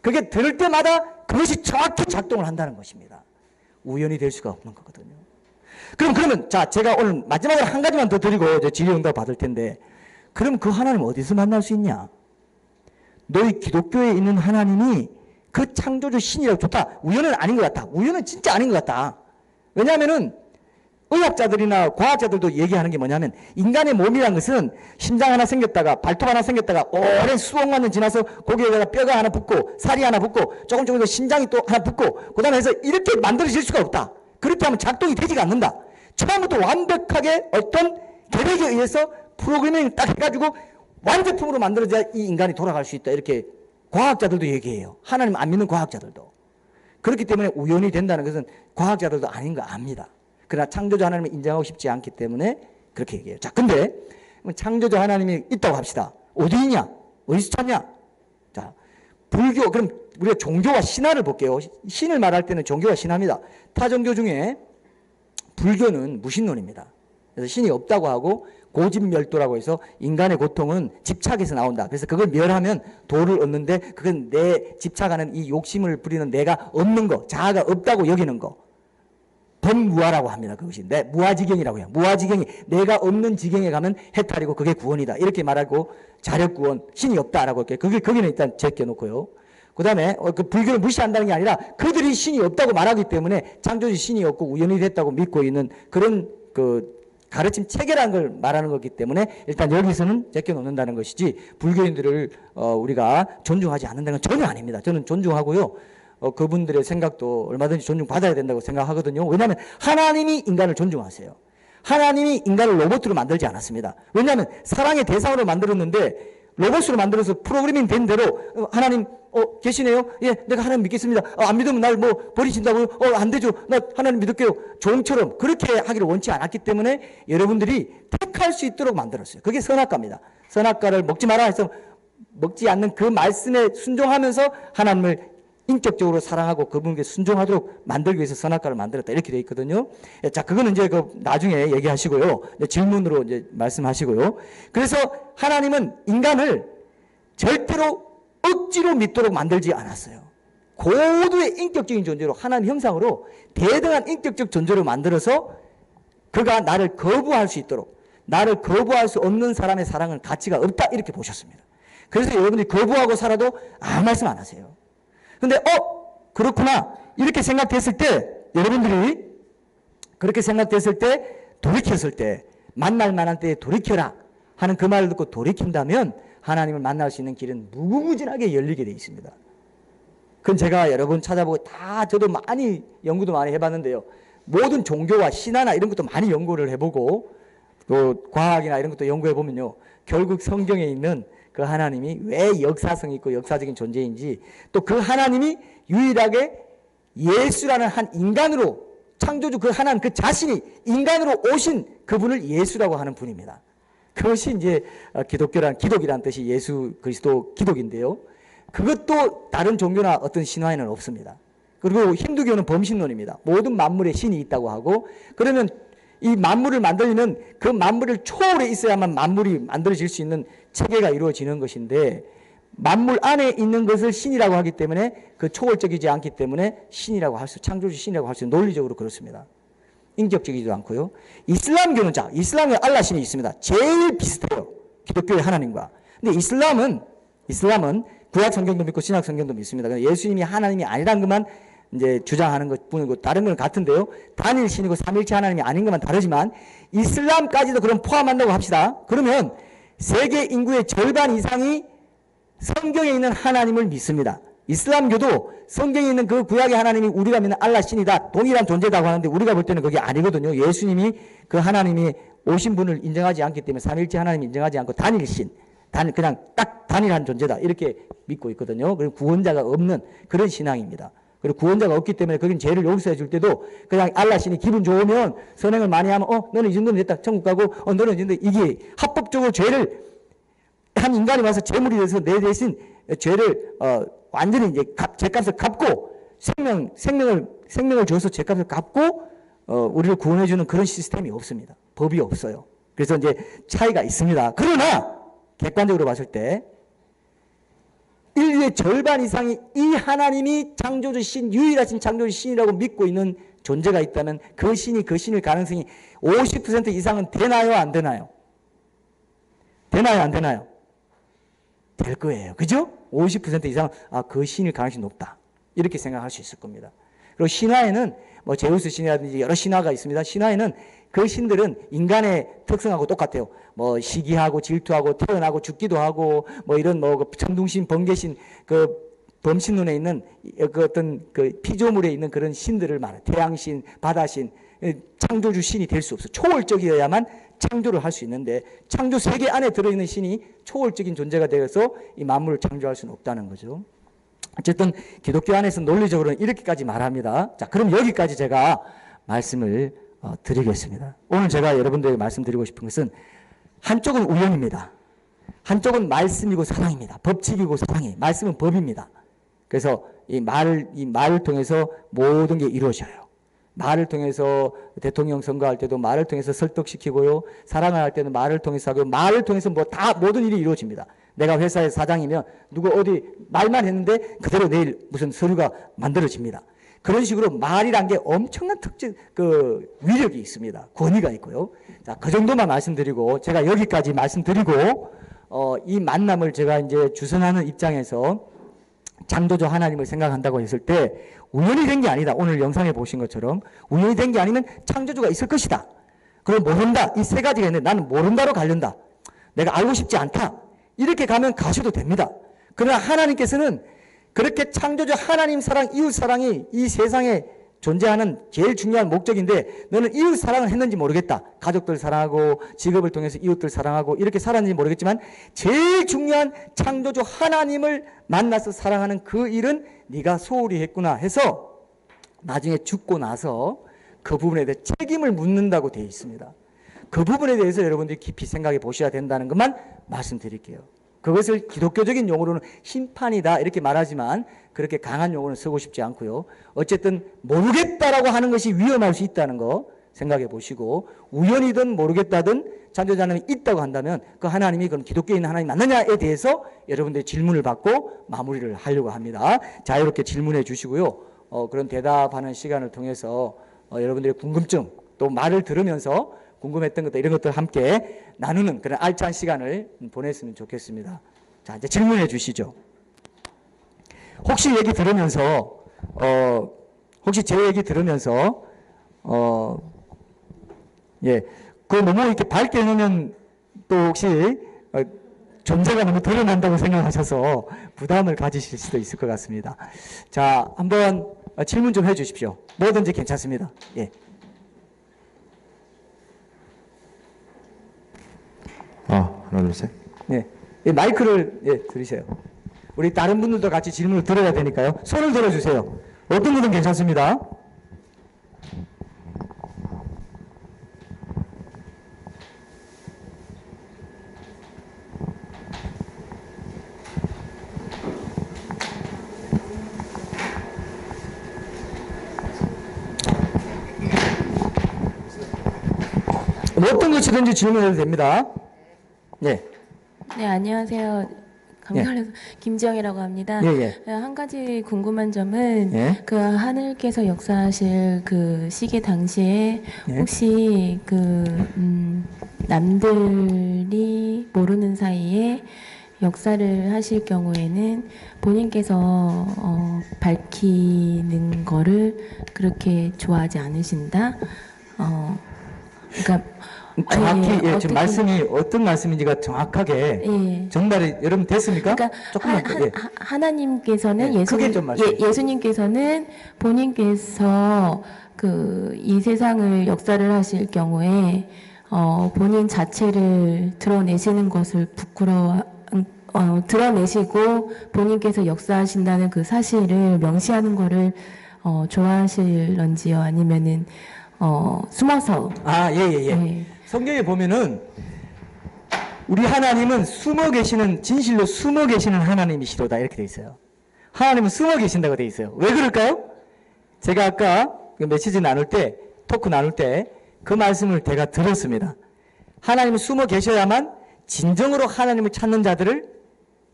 A: 그게 들을 때마다 그것이 정확히 작동을 한다는 것입니다. 우연히 될 수가 없는 거거든요. 그러면 자 제가 오늘 마지막으로 한 가지만 더 드리고 이제 질의응답 받을 텐데 그럼 그 하나님 어디서 만날 수 있냐? 너희 기독교에 있는 하나님이 그 창조주 신이라고 좋다. 우연은 아닌 것 같다. 우연은 진짜 아닌 것 같다. 왜냐하면은 의학자들이나 과학자들도 얘기하는 게 뭐냐면 인간의 몸이란 것은 심장 하나 생겼다가 발톱 하나 생겼다가 오랜 수억 년 지나서 거기에다가 뼈가 하나 붙고 살이 하나 붙고 조금 더 심장이 또 하나 붙고 그 다음에 해서 이렇게 만들어질 수가 없다. 그렇게 하면 작동이 되지가 않는다. 처음부터 완벽하게 어떤 계획에 의해서 프로그래밍을 딱 해가지고 완제품으로 만들어져야 이 인간이 돌아갈 수 있다. 이렇게 과학자들도 얘기해요. 하나님 안 믿는 과학자들도. 그렇기 때문에 우연이 된다는 것은 과학자들도 아닌 거 압니다. 그러나 창조주 하나님을 인정하고 싶지 않기 때문에 그렇게 얘기해요. 자, 근데 창조주 하나님이 있다고 합시다. 어디 있냐? 어디서 찾냐? 자, 불교, 그럼 우리가 종교와 신화를 볼게요. 신을 말할 때는 종교와 신화입니다. 타 종교 중에 불교는 무신론입니다. 그래서 신이 없다고 하고 고집멸도라고 해서 인간의 고통은 집착에서 나온다. 그래서 그걸 멸하면 도를 얻는데 그건 내 집착하는 이 욕심을 부리는 내가 없는 거, 자아가 없다고 여기는 거. 범무아라고 합니다. 그것이 무아지경이라고 해요. 무아지경이 내가 없는 지경에 가면 해탈이고 그게 구원이다. 이렇게 말하고 자력구원, 신이 없다라고 이렇게 거기는 일단 제껴놓고요. 그 다음에 그 불교를 무시한다는 게 아니라 그들이 신이 없다고 말하기 때문에 창조주 신이 없고 우연이 됐다고 믿고 있는 그런 그 가르침 체계라는 걸 말하는 거기 때문에 일단 여기서는 제껴놓는다는 것이지 불교인들을 우리가 존중하지 않는다는 건 전혀 아닙니다. 저는 존중하고요. 그분들의 생각도 얼마든지 존중받아야 된다고 생각하거든요. 왜냐하면 하나님이 인간을 존중하세요. 하나님이 인간을 로봇으로 만들지 않았습니다. 왜냐하면 사랑의 대상으로 만들었는데 로봇으로 만들어서 프로그래밍 된 대로 하나님 계시네요. 예, 내가 하나님 믿겠습니다. 안 믿으면 날 뭐 버리신다고요? 안 되죠. 나 하나님 믿을게요. 종처럼 그렇게 하기를 원치 않았기 때문에 여러분들이 택할 수 있도록 만들었어요. 그게 선악과입니다. 선악과를 먹지 마라 해서 먹지 않는 그 말씀에 순종하면서 하나님을 인격적으로 사랑하고 그분께 순종하도록 만들기 위해서 선악과를 만들었다. 이렇게 되어 있거든요. 자, 그거는 이제 그 나중에 얘기하시고요. 질문으로 이제 말씀하시고요. 그래서 하나님은 인간을 절대로 억지로 믿도록 만들지 않았어요. 고도의 인격적인 존재로 하나님 형상으로 대등한 인격적 존재로 만들어서 그가 나를 거부할 수 있도록 나를 거부할 수 없는 사람의 사랑은 가치가 없다. 이렇게 보셨습니다. 그래서 여러분들이 거부하고 살아도 아무 말씀 안 하세요. 근데 그렇구나 이렇게 생각됐을 때 여러분들이 그렇게 생각됐을 때 돌이켰을 때 만날 만한 때에 돌이켜라 하는 그 말을 듣고 돌이킨다면 하나님을 만날 수 있는 길은 무궁무진하게 열리게 되어 있습니다. 그건 제가 여러 번 찾아보고 다 저도 많이 연구도 많이 해봤는데요. 모든 종교와 신화나 이런 것도 많이 연구를 해보고 또 과학이나 이런 것도 연구해보면요. 결국 성경에 있는 그 하나님이 왜 역사성 있고 역사적인 존재인지 또 그 하나님이 유일하게 예수라는 한 인간으로 창조주 그 하나님 그 자신이 인간으로 오신 그분을 예수라고 하는 분입니다. 그것이 이제 기독이라는 뜻이 예수 그리스도 기독인데요. 그것도 다른 종교나 어떤 신화에는 없습니다. 그리고 힌두교는 범신론입니다. 모든 만물에 신이 있다고 하고 그러면 이 만물을 만들려면 그 만물을 초월해 있어야만 만물이 만들어질 수 있는 체계가 이루어지는 것인데 만물 안에 있는 것을 신이라고 하기 때문에 그 초월적이지 않기 때문에 신이라고 할 수, 창조주 신이라고 할 수 논리적으로 그렇습니다. 인격적이지도 않고요. 이슬람교는 이슬람에 알라 신이 있습니다. 제일 비슷해요. 기독교의 하나님과. 근데 이슬람은 구약 성경도 믿고 신약 성경도 믿습니다. 예수님이 하나님이 아니란 것만 이제 주장하는 것 뿐이고 다른 건 같은데요. 단일신이고 삼일체 하나님이 아닌 것만 다르지만 이슬람까지도 그럼 포함한다고 합시다. 그러면 세계 인구의 절반 이상이 성경에 있는 하나님을 믿습니다. 이슬람교도 성경에 있는 그 구약의 하나님이 우리가 믿는 알라 신이다. 동일한 존재다고 하는데 우리가 볼 때는 그게 아니거든요. 예수님이 그 하나님이 오신 분을 인정하지 않기 때문에 삼일체 하나님 인정하지 않고 단일신, 그냥 딱 단일한 존재다. 이렇게 믿고 있거든요. 그리고 구원자가 없는 그런 신앙입니다. 그리고 구원자가 없기 때문에 거긴 죄를 용서해 줄 때도 그냥 알라 신이 기분 좋으면 선행을 많이 하면 너는 이 정도면 됐다. 천국 가고 너는 이 정도 이게 합법적으로 죄를 한 인간이 와서 제물이 돼서 내 대신 죄를 완전히 이제 죄값을 갚고 생명을 줘서 죄값을 갚고 우리를 구원해 주는 그런 시스템이 없습니다. 법이 없어요. 그래서 이제 차이가 있습니다. 그러나 객관적으로 봤을 때 인류의 절반 이상이 이 하나님이 창조주 신, 유일하신 창조주 신이라고 믿고 있는 존재가 있다면 그 신일 가능성이 50% 이상은 되나요? 안 되나요? 되나요? 안 되나요? 될 거예요. 그죠? 50% 이상은 그 신일 가능성이 높다. 이렇게 생각할 수 있을 겁니다. 그리고 신화에는 뭐 제우스 신이라든지 여러 신화가 있습니다. 신화에는 그 신들은 인간의 특성하고 똑같아요. 뭐 시기하고 질투하고 태어나고 죽기도 하고 뭐 이런 뭐 천둥신, 번개신, 그 범신론에 있는 그 어떤 그 피조물에 있는 그런 신들을 말해요. 태양신, 바다신, 창조주 신이 될 수 없어. 초월적이어야만 창조를 할 수 있는데 창조 세계 안에 들어있는 신이 초월적인 존재가 되어서 이 만물을 창조할 수는 없다는 거죠. 어쨌든 기독교 안에서 논리적으로는 이렇게까지 말합니다. 자, 그럼 여기까지 제가 말씀을 드리겠습니다. 오늘 제가 여러분들에게 말씀드리고 싶은 것은 한쪽은 우연입니다. 한쪽은 말씀이고 사랑입니다. 법칙이고 사랑이에요. 말씀은 법입니다. 그래서 이 말을 통해서 모든 게 이루어져요. 말을 통해서 대통령 선거할 때도 말을 통해서 설득시키고요. 사랑을 할 때는 말을 통해서 하고요. 말을 통해서 모든 일이 이루어집니다. 내가 회사의 사장이면 누구 어디 말만 했는데 그대로 내일 무슨 서류가 만들어집니다. 그런 식으로 말이란 게 엄청난 위력이 있습니다. 권위가 있고요. 자, 그 정도만 말씀드리고 제가 여기까지 말씀드리고 이 만남을 제가 이제 주선하는 입장에서 창조주 하나님을 생각한다고 했을 때 우연히 된 게 아니다. 오늘 영상에 보신 것처럼 우연히 된 게 아니면 창조주가 있을 것이다. 그럼 모른다. 이 세 가지가 있는데 나는 모른다로 가련다. 내가 알고 싶지 않다. 이렇게 가면 가셔도 됩니다. 그러나 하나님께서는 그렇게 창조주 하나님 사랑, 이웃 사랑이 이 세상에 존재하는 제일 중요한 목적인데 너는 이웃 사랑을 했는지 모르겠다. 가족들 사랑하고 직업을 통해서 이웃들 사랑하고 이렇게 살았는지 모르겠지만 제일 중요한 창조주 하나님을 만나서 사랑하는 그 일은 네가 소홀히 했구나 해서 나중에 죽고 나서 그 부분에 대해 책임을 묻는다고 되어 있습니다. 그 부분에 대해서 여러분들이 깊이 생각해 보셔야 된다는 것만 말씀드릴게요. 그것을 기독교적인 용어로는 심판이다 이렇게 말하지만 그렇게 강한 용어는 쓰고 싶지 않고요. 어쨌든 모르겠다라고 하는 것이 위험할 수 있다는 거 생각해 보시고 우연이든 모르겠다든 창조자 하나님이 있다고 한다면 그 하나님이 그럼 기독교인 하나님 맞느냐에 대해서 여러분들이 질문을 받고 마무리를 하려고 합니다. 자유롭게 질문해 주시고요. 그런 대답하는 시간을 통해서 여러분들의 궁금증 또 말을 들으면서 궁금했던 것들 이런 것들 함께 나누는 그런 알찬 시간을 보냈으면 좋겠습니다. 자, 이제 질문해 주시죠. 혹시 얘기 들으면서 혹시 제 얘기 들으면서 그 너무 이렇게 밝게 해놓으면 또 혹시 존재가 너무 드러난다고 생각하셔서 부담을 가지실 수도 있을 것 같습니다. 자, 한번 질문 좀 해주십시오. 뭐든지 괜찮습니다. 예.
B: 하나, 둘, 셋.
A: 네. 마이크를 들으세요. 우리 다른 분들도 같이 질문을 들어야 되니까요. 손을 들어주세요. 어떤 분은 괜찮습니다. 어떤 것이든지 질문해도 됩니다. 네.
C: 네, 안녕하세요. 감사해서 김지영이라고 합니다. 한 가지 궁금한 점은 그 하늘께서 역사하실 그 시기 당시에 혹시 남들이 모르는 사이에 역사를 하실 경우에는 본인께서 밝히는 거를 그렇게 좋아하지 않으신다. 그러니까
A: 정확히 지금 말씀이 어떤 말씀인지가 정확하게 전달이 여러분 됐습니까?
C: 그러니까
A: 조금만
C: 하나님께서는
A: 예수님께서는
C: 본인께서 이 세상을 역사를 하실 경우에 본인 자체를 드러내시는 것을 드러내시고 본인께서 역사하신다는 그 사실을 명시하는 거를 좋아하실런지요? 아니면은 숨어서
A: 성경에 보면은 우리 하나님은 숨어 계시는 진실로 숨어 계시는 하나님이시로다 이렇게 돼 있어요. 하나님은 숨어 계신다고 돼 있어요. 왜 그럴까요? 제가 아까 메시지 나눌 때 토크 나눌 때 그 말씀을 제가 들었습니다. 하나님은 숨어 계셔야만 진정으로 하나님을 찾는 자들을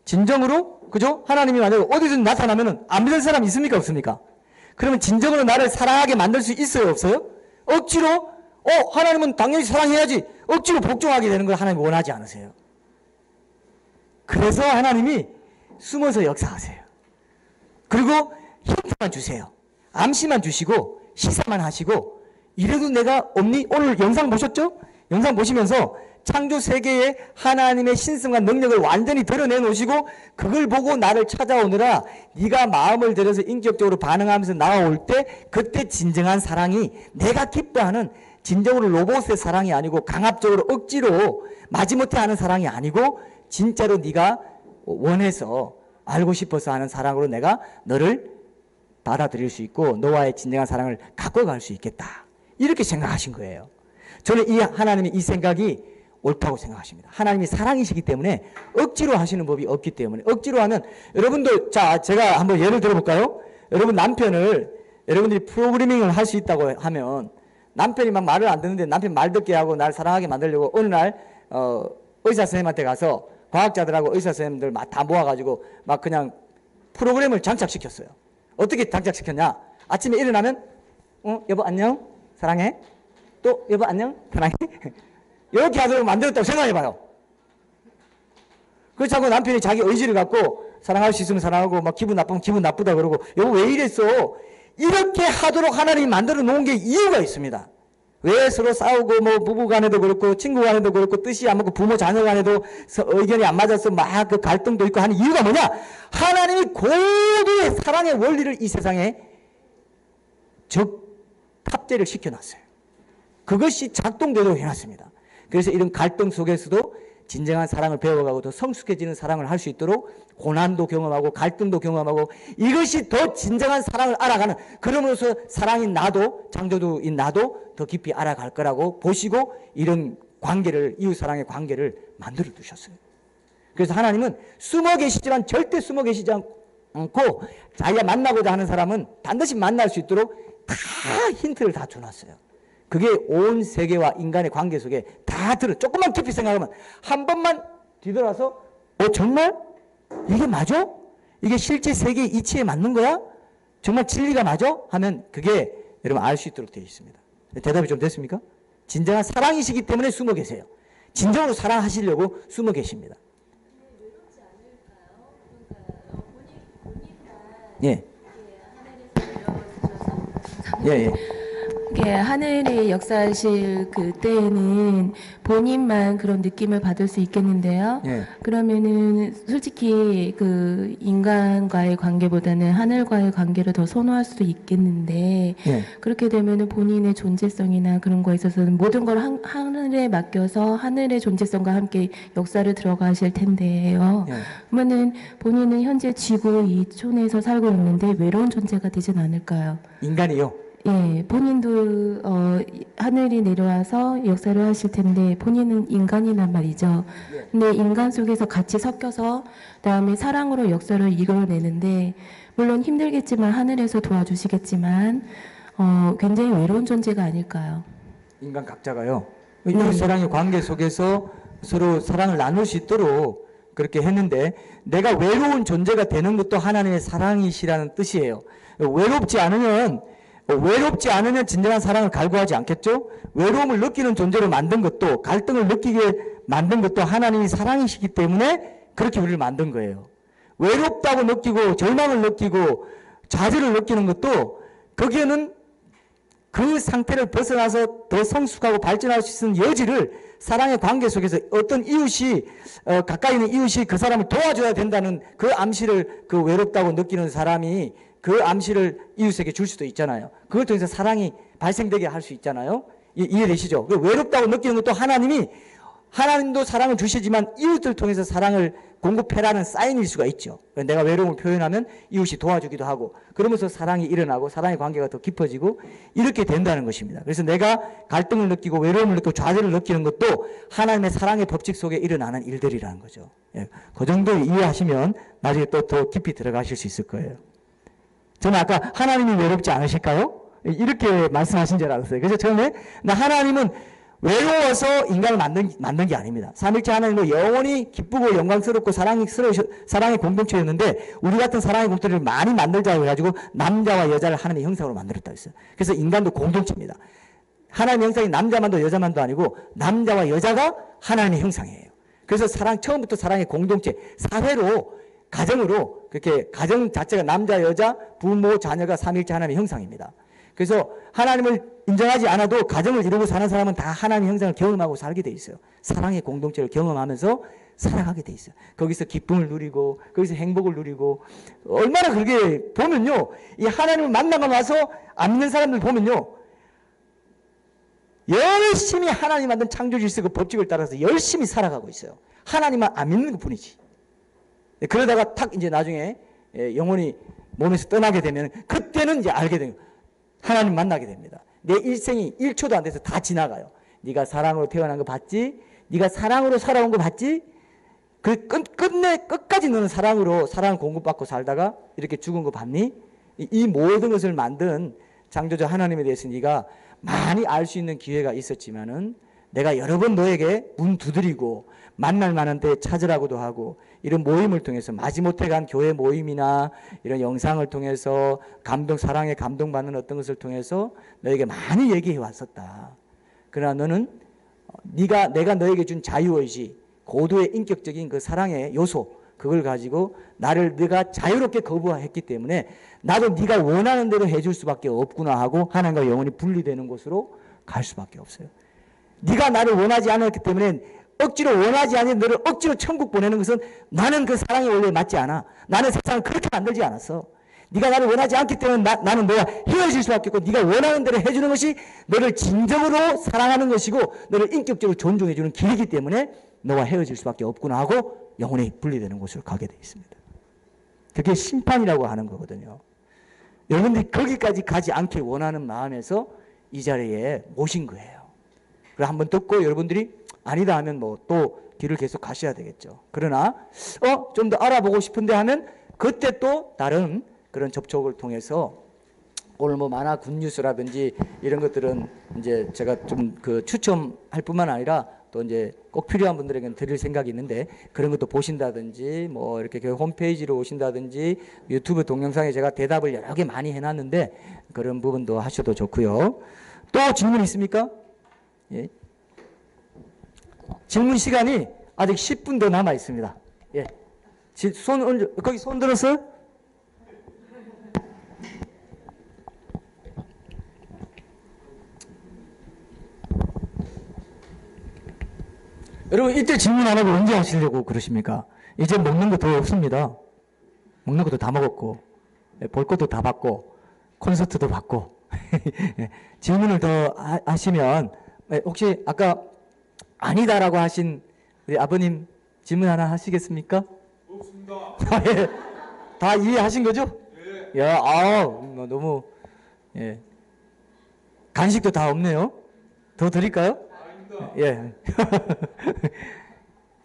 A: 진정으로 그죠? 하나님이 만약에 어디든 나타나면은 안 믿는 사람 있습니까 없습니까? 그러면 진정으로 나를 사랑하게 만들 수 있어요 없어요? 억지로 하나님은 당연히 사랑해야지 억지로 복종하게 되는 걸 하나님이 원하지 않으세요. 그래서 하나님이 숨어서 역사하세요. 그리고 힌트만 주세요. 암시만 주시고 시사만 하시고 이래도 내가 없니? 오늘 영상 보셨죠? 영상 보시면서 창조 세계에 하나님의 신성과 능력을 완전히 드러내 놓으시고 그걸 보고 나를 찾아오느라 네가 마음을 들여서 인격적으로 반응하면서 나아올 때 그때 진정한 사랑이 내가 기뻐하는 진정으로 로봇의 사랑이 아니고 강압적으로 억지로 마지못해 하는 사랑이 아니고 진짜로 네가 원해서 알고 싶어서 하는 사랑으로 내가 너를 받아들일 수 있고 너와의 진정한 사랑을 갖고 갈 수 있겠다. 이렇게 생각하신 거예요. 저는 이 하나님의 이 생각이 옳다고 생각하십니다. 하나님이 사랑이시기 때문에 억지로 하시는 법이 없기 때문에 억지로 하면 여러분도 자 제가 한번 예를 들어볼까요? 여러분 남편을 여러분들이 프로그래밍을 할 수 있다고 하면 남편이 막 말을 안 듣는데 남편 말 듣게 하고 날 사랑하게 만들려고 어느 날 의사 선생님한테 가서 과학자들하고 의사 선생님들 다 모아가지고 막 그냥 프로그램을 장착시켰어요. 어떻게 장착시켰냐? 아침에 일어나면 여보 안녕 사랑해 또 여보 안녕 사랑해 이렇게 하도록 만들었다고 생각해봐요. 그렇지 않고 남편이 자기 의지를 갖고 사랑할 수 있으면 사랑하고 막 기분 나쁘면 기분 나쁘다 그러고 여보 왜 이랬어? 이렇게 하도록 하나님이 만들어 놓은 게 이유가 있습니다. 왜 서로 싸우고 뭐 부부 간에도 그렇고 친구 간에도 그렇고 뜻이 안 맞고 부모 자녀 간에도 의견이 안 맞아서 막 그 갈등도 있고 하는 이유가 뭐냐? 하나님이 고도의 사랑의 원리를 이 세상에 탑재를 시켜놨어요. 그것이 작동되도록 해놨습니다. 그래서 이런 갈등 속에서도 진정한 사랑을 배워가고 더 성숙해지는 사랑을 할 수 있도록 고난도 경험하고 갈등도 경험하고 이것이 더 진정한 사랑을 알아가는 그러면서 사랑인 나도 창조주인 나도 더 깊이 알아갈 거라고 보시고 이런 관계를 이웃사랑의 관계를 만들어 두셨어요. 그래서 하나님은 숨어 계시지만 절대 숨어 계시지 않고 자기가 만나고자 하는 사람은 반드시 만날 수 있도록 다 힌트를 다 줘놨어요. 그게 온 세계와 인간의 관계 속에 다 조금만 깊이 생각하면 한 번만 뒤돌아서 정말? 이게 맞아? 이게 실제 세계의 이치에 맞는 거야? 정말 진리가 맞아? 하면 그게 여러분 알 수 있도록 되어 있습니다. 대답이 좀 됐습니까? 진정한 사랑이시기 때문에 숨어 계세요. 진정으로 사랑하시려고 숨어 계십니다. 예. 예.
C: 이게 하늘이 역사하실 그때에는 본인만 그런 느낌을 받을 수 있겠는데요.
A: 예.
C: 그러면은 솔직히 그 인간과의 관계보다는 하늘과의 관계를 더 선호할 수도 있겠는데
A: 예.
C: 그렇게 되면은 본인의 존재성이나 그런 거에 있어서는 모든 걸 하늘에 맡겨서 하늘의 존재성과 함께 역사를 들어가실 텐데요.
A: 예.
C: 그러면은 본인은 현재 지구 이 촌에서 살고 있는데 외로운 존재가 되진 않을까요?
A: 인간이요.
C: 예, 본인도 하늘이 내려와서 역사를 하실 텐데 본인은 인간이란 말이죠. 근데 인간 속에서 같이 섞여서 그다음에 사랑으로 역사를 이끌어내는데 물론 힘들겠지만 하늘에서 도와주시겠지만 굉장히 외로운 존재가 아닐까요?
A: 인간 각자가요. 이웃사랑의 관계 속에서 서로 사랑을 나눌 수 있도록 그렇게 했는데 내가 외로운 존재가 되는 것도 하나님의 사랑이시라는 뜻이에요. 외롭지 않으면 진정한 사랑을 갈구하지 않겠죠? 외로움을 느끼는 존재로 만든 것도 갈등을 느끼게 만든 것도 하나님이 사랑이시기 때문에 그렇게 우리를 만든 거예요. 외롭다고 느끼고 절망을 느끼고 좌절을 느끼는 것도 거기에는 그 상태를 벗어나서 더 성숙하고 발전할 수 있는 여지를 사랑의 관계 속에서 어떤 이웃이 가까이 있는 이웃이 그 사람을 도와줘야 된다는 그 암시를 그 외롭다고 느끼는 사람이 그 암시를 이웃에게 줄 수도 있잖아요. 그걸 통해서 사랑이 발생되게 할 수 있잖아요. 이해되시죠? 그 외롭다고 느끼는 것도 하나님도 사랑을 주시지만 이웃들 통해서 사랑을 공급해라는 사인일 수가 있죠. 내가 외로움을 표현하면 이웃이 도와주기도 하고 그러면서 사랑이 일어나고 사랑의 관계가 더 깊어지고 이렇게 된다는 것입니다. 그래서 내가 갈등을 느끼고 외로움을 느끼고 좌절을 느끼는 것도 하나님의 사랑의 법칙 속에 일어나는 일들이라는 거죠. 예, 그 정도 이해하시면 나중에 또 더 깊이 들어가실 수 있을 거예요. 저는 아까 하나님이 외롭지 않으실까요? 이렇게 말씀하신 줄 알았어요. 그래서 처음에 하나님은 외로워서 인간을 만든 게 아닙니다. 삼일체 하나님은 영원히 기쁘고 영광스럽고 사랑의 공동체였는데 우리 같은 사랑의 공동체를 많이 만들자고 해가지고 남자와 여자를 하나님의 형상으로 만들었다 했어요. 그래서 인간도 공동체입니다. 하나님의 형상이 남자만도 여자만도 아니고 남자와 여자가 하나님의 형상이에요. 그래서 처음부터 사랑의 공동체, 사회로 가정으로 그렇게 가정 자체가 남자, 여자, 부모, 자녀가 삼일체 하나님의 형상입니다. 그래서 하나님을 인정하지 않아도 가정을 이루고 사는 사람은 다 하나님의 형상을 경험하고 살게 돼 있어요. 사랑의 공동체를 경험하면서 살아가게 돼 있어요. 거기서 기쁨을 누리고 거기서 행복을 누리고 얼마나 그렇게 보면요. 이 하나님을 만나고 나서 안 믿는 사람들 보면요. 열심히 하나님 만든 창조 질서 그 법칙을 따라서 열심히 살아가고 있어요. 하나님만 안 믿는 것 뿐이지. 그러다가 탁 이제 나중에 영혼이 몸에서 떠나게 되면 그때는 이제 알게 돼요. 하나님 만나게 됩니다. 내 일생이 1초도 안 돼서 다 지나가요. 네가 사랑으로 태어난 거 봤지? 네가 사랑으로 살아온 거 봤지? 그 끝까지 너는 사랑으로 사랑 공급받고 살다가 이렇게 죽은 거 봤니? 이 모든 것을 만든 창조자 하나님에 대해서 네가 많이 알 수 있는 기회가 있었지만은 내가 여러 번 너에게 문 두드리고 만날 만한 데 찾으라고도 하고 이런 모임을 통해서 마지못해 간 교회 모임이나 이런 영상을 통해서 사랑에 감동받는 어떤 것을 통해서 너에게 많이 얘기해 왔었다. 그러나 너는 내가 너에게 준 자유의지, 고도의 인격적인 그 사랑의 요소, 그걸 가지고 네가 자유롭게 거부했기 때문에 나도 네가 원하는 대로 해줄 수밖에 없구나 하고 하나님과 영혼이 분리되는 곳으로 갈 수밖에 없어요. 네가 나를 원하지 않았기 때문에 억지로 원하지 않은 너를 억지로 천국 보내는 것은 나는 그 사랑의 원리에 맞지 않아. 나는 세상을 그렇게 만들지 않았어. 네가 나를 원하지 않기 때문에 나는 너와 헤어질 수밖에 없고 네가 원하는 대로 해주는 것이 너를 진정으로 사랑하는 것이고 너를 인격적으로 존중해주는 길이기 때문에 너와 헤어질 수밖에 없구나 하고 영혼이 분리되는 곳으로 가게 되어 있습니다. 그게 심판이라고 하는 거거든요. 여러분들이 거기까지 가지 않게 원하는 마음에서 이 자리에 모신 거예요. 그걸 한번 듣고 여러분들이 아니다 하면 뭐 또 길을 계속 가셔야 되겠죠. 그러나 좀 더 알아보고 싶은데 하면 그때 또 다른 그런 접촉을 통해서 오늘 뭐 만화 굿뉴스라든지 이런 것들은 이제 제가 좀 그 추첨할 뿐만 아니라 또 이제 꼭 필요한 분들에게는 드릴 생각이 있는데 그런 것도 보신다든지 뭐 이렇게 교회 홈페이지로 오신다든지 유튜브 동영상에 제가 대답을 여러 개 많이 해놨는데 그런 부분도 하셔도 좋고요. 또 질문 있습니까? 예. 질문 시간이 아직 10분 더 남아 있습니다. 예. 거기 손 들었어요? 여러분 이때 질문 안 하고 언제 하시려고 그러십니까? 이제 먹는 거 더 없습니다. 먹는 것도 다 먹었고 볼 것도 다 봤고 콘서트도 봤고 질문을 더 하시면 혹시 아까 아니다라고 하신 우리 아버님 질문 하나 하시겠습니까?
D: 없습니다.
A: 예. 다 이해하신 거죠?
D: 예.
A: 야, 너무 예. 간식도 다 없네요. 더 드릴까요?
D: 아닙니다.
A: 예.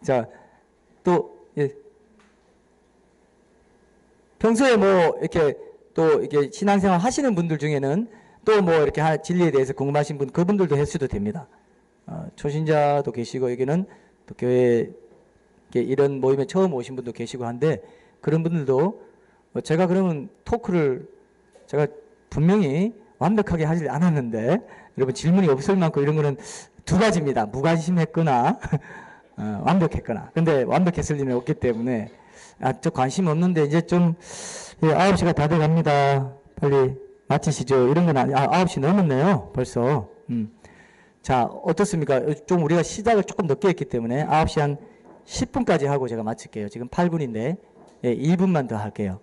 A: 자, 또 예. 평소에 뭐 이렇게 또 이렇게 신앙생활 하시는 분들 중에는 또 뭐 이렇게 진리에 대해서 궁금하신 분 그분들도 해주셔도 됩니다. 초신자도 계시고 여기는 또 교회 이런 모임에 처음 오신 분도 계시고 한데 그런 분들도 제가 그러면 토크를 제가 분명히 완벽하게 하지 않았는데 여러분 질문이 없을 만큼 이런 거는 두 가지입니다. 무관심했거나 완벽했거나. 근데 완벽했을 리는 없기 때문에 저 관심 없는데 이제 좀 9시가 다 돼갑니다. 빨리 마치시죠. 이런 건 9시 넘었네요. 벌써. 자, 어떻습니까? 좀 우리가 시작을 조금 늦게 했기 때문에 9시 한 10분까지 하고 제가 마칠게요. 지금 8분인데 1분만 더 할게요.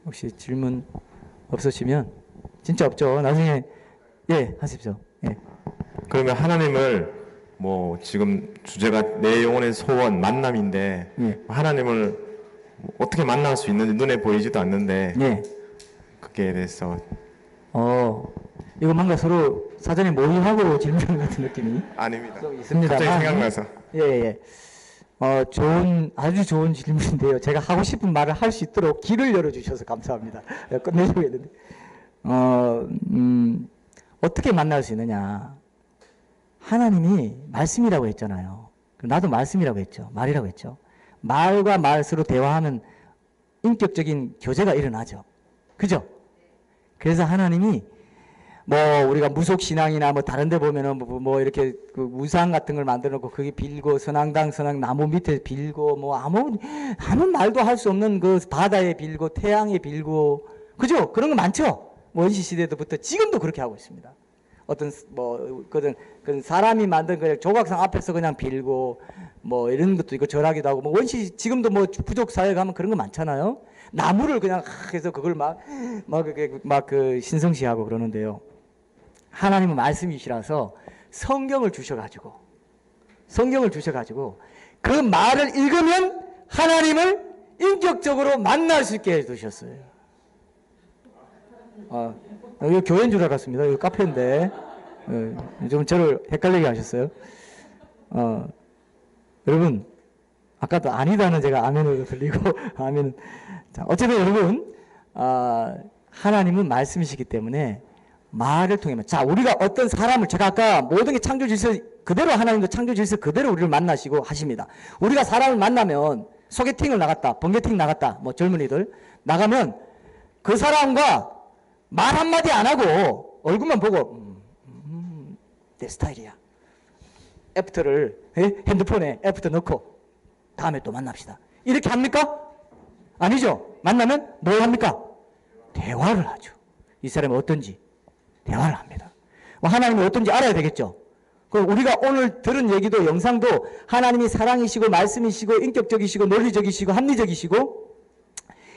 A: 혹시 질문 없으시면 진짜 없죠. 나중에 하십시오. 예.
B: 그러면 하나님을 뭐 지금 주제가 내 영혼의 소원 만남인데
A: 예.
B: 하나님을 어떻게 만날 수 있는지 눈에 보이지도 않는데
A: 예.
B: 그게 대해서
A: 이거 뭔가 서로 사전에 모의하고 질문하는 같은 느낌이
B: 아닙니다.
A: 좀 있습니다.
B: 갑자기 생각나서.
A: 예. 아주 좋은 질문인데요. 제가 하고 싶은 말을 할 수 있도록 길을 열어주셔서 감사합니다. 끝내주겠는데. 어떻게 만날 수 있느냐. 하나님이 말씀이라고 했잖아요. 나도 말씀이라고 했죠. 말이라고 했죠. 말과 말수로 대화하면 인격적인 교제가 일어나죠. 그죠? 그래서 하나님이 뭐 우리가 무속신앙이나 뭐 다른 데 보면은 뭐 이렇게 그 우상 같은 걸 만들어 놓고 거기 빌고 선앙 나무 밑에 빌고 뭐 아무 말도 할 수 없는 그 바다에 빌고 태양에 빌고 그죠? 그런 거 많죠? 원시 시대부터 지금도 그렇게 하고 있습니다. 어떤 뭐 그런 사람이 만든 그 조각상 앞에서 그냥 빌고 뭐 이런 것도 있고 절하기도 하고 뭐 원시 지금도 뭐 부족 사회 가면 그런 거 많잖아요. 나무를 그냥 해서 그걸 막 그 신성시하고 그러는데요. 하나님은 말씀이시라서 성경을 주셔가지고 그 말을 읽으면 하나님을 인격적으로 만날 수 있게 해두셨어요. 여기 교회인 줄 알았습니다. 여기 카페인데 좀 저를 헷갈리게 하셨어요. 여러분 아까도 아니다는 제가 아멘으로 들리고 아멘. 자, 어쨌든 여러분 하나님은 말씀이시기 때문에 말을 통해 자 우리가 어떤 사람을 제가 아까 모든 게 창조 질서 그대로 하나님도 창조 질서 그대로 우리를 만나시고 하십니다. 우리가 사람을 만나면 소개팅을 나갔다 번개팅 나갔다 뭐 젊은이들 나가면 그 사람과 말 한마디 안 하고 얼굴만 보고 내 스타일이야. 애프터를 핸드폰에 애프터 넣고 다음에 또 만납시다. 이렇게 합니까? 아니죠. 만나면 뭘 합니까? 대화를 하죠. 이 사람이 어떤지 대화를 합니다. 하나님이 어떤지 알아야 되겠죠. 그럼 우리가 오늘 들은 얘기도 영상도 하나님이 사랑이시고 말씀이시고 인격적이시고 논리적이시고 합리적이시고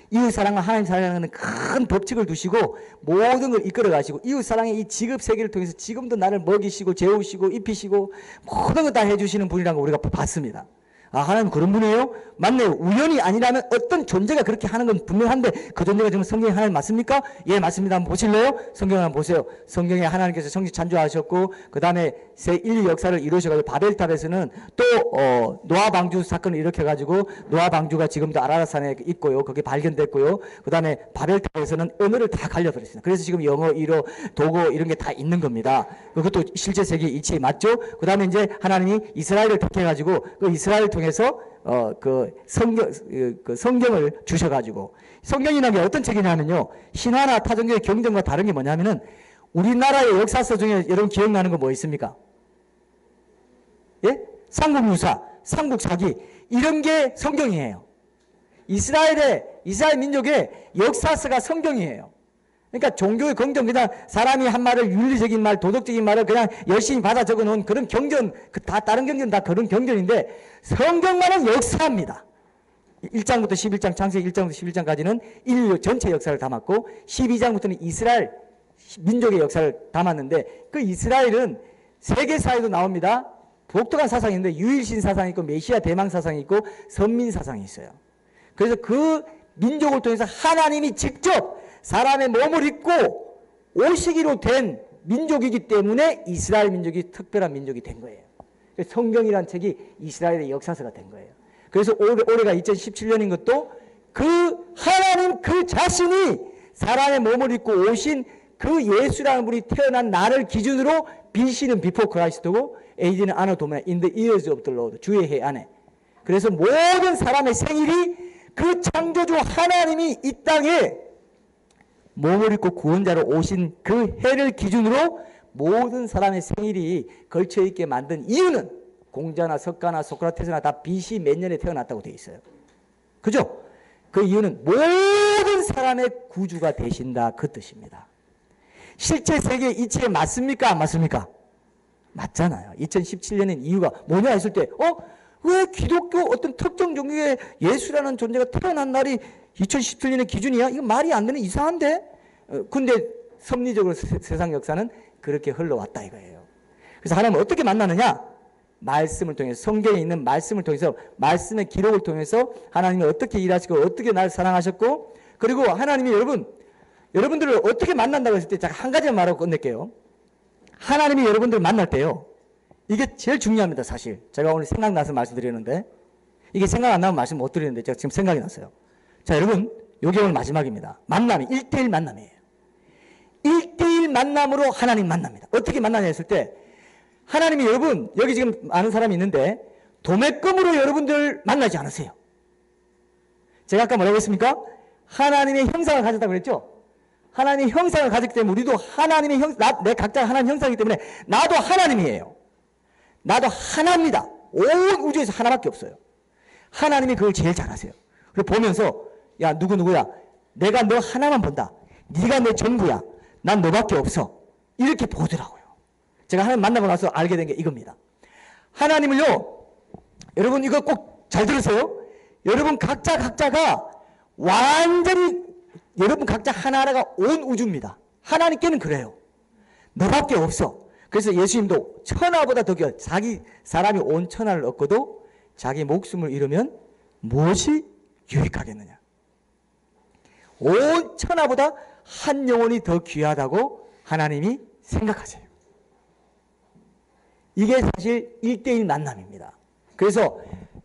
A: 이웃사랑과 하나님 사랑하는 큰 법칙을 두시고 모든 걸 이끌어 가시고 이웃사랑의 이 지급세계를 통해서 지금도 나를 먹이시고 재우시고 입히시고 모든 걸 다 해주시는 분이라는 걸 우리가 봤습니다. 하나님 그런 분이에요? 맞네요. 우연이 아니라면 어떤 존재가 그렇게 하는 건 분명한데 그 존재가 지금 성경에 하나님 맞습니까? 예, 맞습니다. 한번 보실래요? 성경을 한번 보세요. 성경에 하나님께서 성지 창조하셨고 그 다음에 새 인류 역사를 이루셔가지고 바벨탑에서는 또 노아 방주 사건을 일으켜가지고 노아 방주가 지금도 아라라산에 있고요. 거기 발견됐고요. 그 다음에 바벨탑에서는 언어를 다 갈려버렸습니다. 그래서 지금 영어, 일어, 독어 이런 게 다 있는 겁니다. 그것도 실제 세계 이치 맞죠? 그 다음에 이제 하나님이 이스라엘을 택해가지고 그 이스라엘을 통해서 성경을 주셔가지고 성경이라는 게 어떤 책이냐면요. 신화나 타종교의 경전과 다른 게 뭐냐면은 우리나라의 역사서 중에 여러분 기억나는 거 뭐 있습니까? 예? 삼국유사, 삼국사기 이런 게 성경이에요. 이스라엘 민족의 역사서가 성경이에요. 그러니까 종교의 경전 그냥 사람이 한 말을 윤리적인 말, 도덕적인 말을 그냥 열심히 받아 적어놓은 그런 경전, 다 다른 경전 다 그런 경전인데 성경만은 역사입니다. 1장부터 11장, 창세기 1장부터 11장까지는 인류 전체 역사를 담았고 12장부터는 이스라엘 민족의 역사를 담았는데 그 이스라엘은 세계사에도 나옵니다. 독특한 사상이 있는데 유일신 사상이 있고 메시아 대망 사상이 있고 선민 사상이 있어요. 그래서 그 민족을 통해서 하나님이 직접 사람의 몸을 입고 오시기로 된 민족이기 때문에 이스라엘 민족이 특별한 민족이 된 거예요. 성경이라는 책이 이스라엘의 역사서가 된 거예요. 그래서 올해가 2017년인 것도 그 하나님 그 자신이 사람의 몸을 입고 오신 그 예수라는 분이 태어난 날을 기준으로 BC는 before Christ고 AD는 anno domini in the years of the Lord 주의 해 안에. 그래서 모든 사람의 생일이 그 창조주 하나님이 이 땅에 몸을 입고 구원자로 오신 그 해를 기준으로 모든 사람의 생일이 걸쳐있게 만든 이유는 공자나 석가나 소크라테스나 다 BC 몇 년에 태어났다고 되어 있어요. 그죠? 그 이유는 모든 사람의 구주가 되신다 그 뜻입니다. 실제 세계 이치에 맞습니까? 안 맞습니까? 맞잖아요. 2017년엔 이유가 뭐냐 했을 때 왜 기독교 어떤 특정 종교의 예수라는 존재가 태어난 날이 2017년의 기준이야? 이거 말이 안 되는 이상한데? 근데 섭리적으로 세상 역사는 그렇게 흘러왔다 이거예요. 그래서 하나님은 어떻게 만나느냐? 말씀을 통해서 성경에 있는 말씀을 통해서 말씀의 기록을 통해서 하나님이 어떻게 일하시고 어떻게 날 사랑하셨고 그리고 하나님이 여러분들을 어떻게 만난다고 했을 때 제가 한 가지만 말하고 끝낼게요. 하나님이 여러분들을 만날 때요. 이게 제일 중요합니다 사실. 제가 오늘 생각나서 말씀드리는데 이게 생각 안 나면 말씀 못 드리는데 제가 지금 생각이 났어요. 자 여러분 요게 오늘 마지막입니다. 만남이 1대1 만남이에요. 1대1 만남으로 하나님 만납니다. 어떻게 만나냐 했을 때 하나님이 여러분 여기 지금 아는 사람이 있는데 도매금으로 여러분들 만나지 않으세요. 제가 아까 뭐라고 했습니까? 하나님의 형상을 가졌다고 그랬죠. 하나님의 형상을 가졌기 때문에 우리도 하나님의 내 각자 하나님 형상이기 때문에 나도 하나님이에요. 나도 하나입니다. 온 우주에서 하나밖에 없어요. 하나님이 그걸 제일 잘 아세요. 그리고 보면서 야 누구야 내가 너 하나만 본다. 네가 내 전부야. 난 너밖에 없어. 이렇게 보더라고요. 제가 하나님 만나고 나서 알게 된 게 이겁니다. 하나님을요 여러분 이거 꼭 잘 들으세요. 여러분 각자가 완전히 여러분 각자 하나하나가 온 우주입니다. 하나님께는 그래요. 너밖에 없어. 그래서 예수님도 천하보다 더 귀한, 사람이 온 천하를 얻고도 자기 목숨을 잃으면 무엇이 유익하겠느냐. 온 천하보다 한 영혼이 더 귀하다고 하나님이 생각하세요. 이게 사실 1대1 만남입니다. 그래서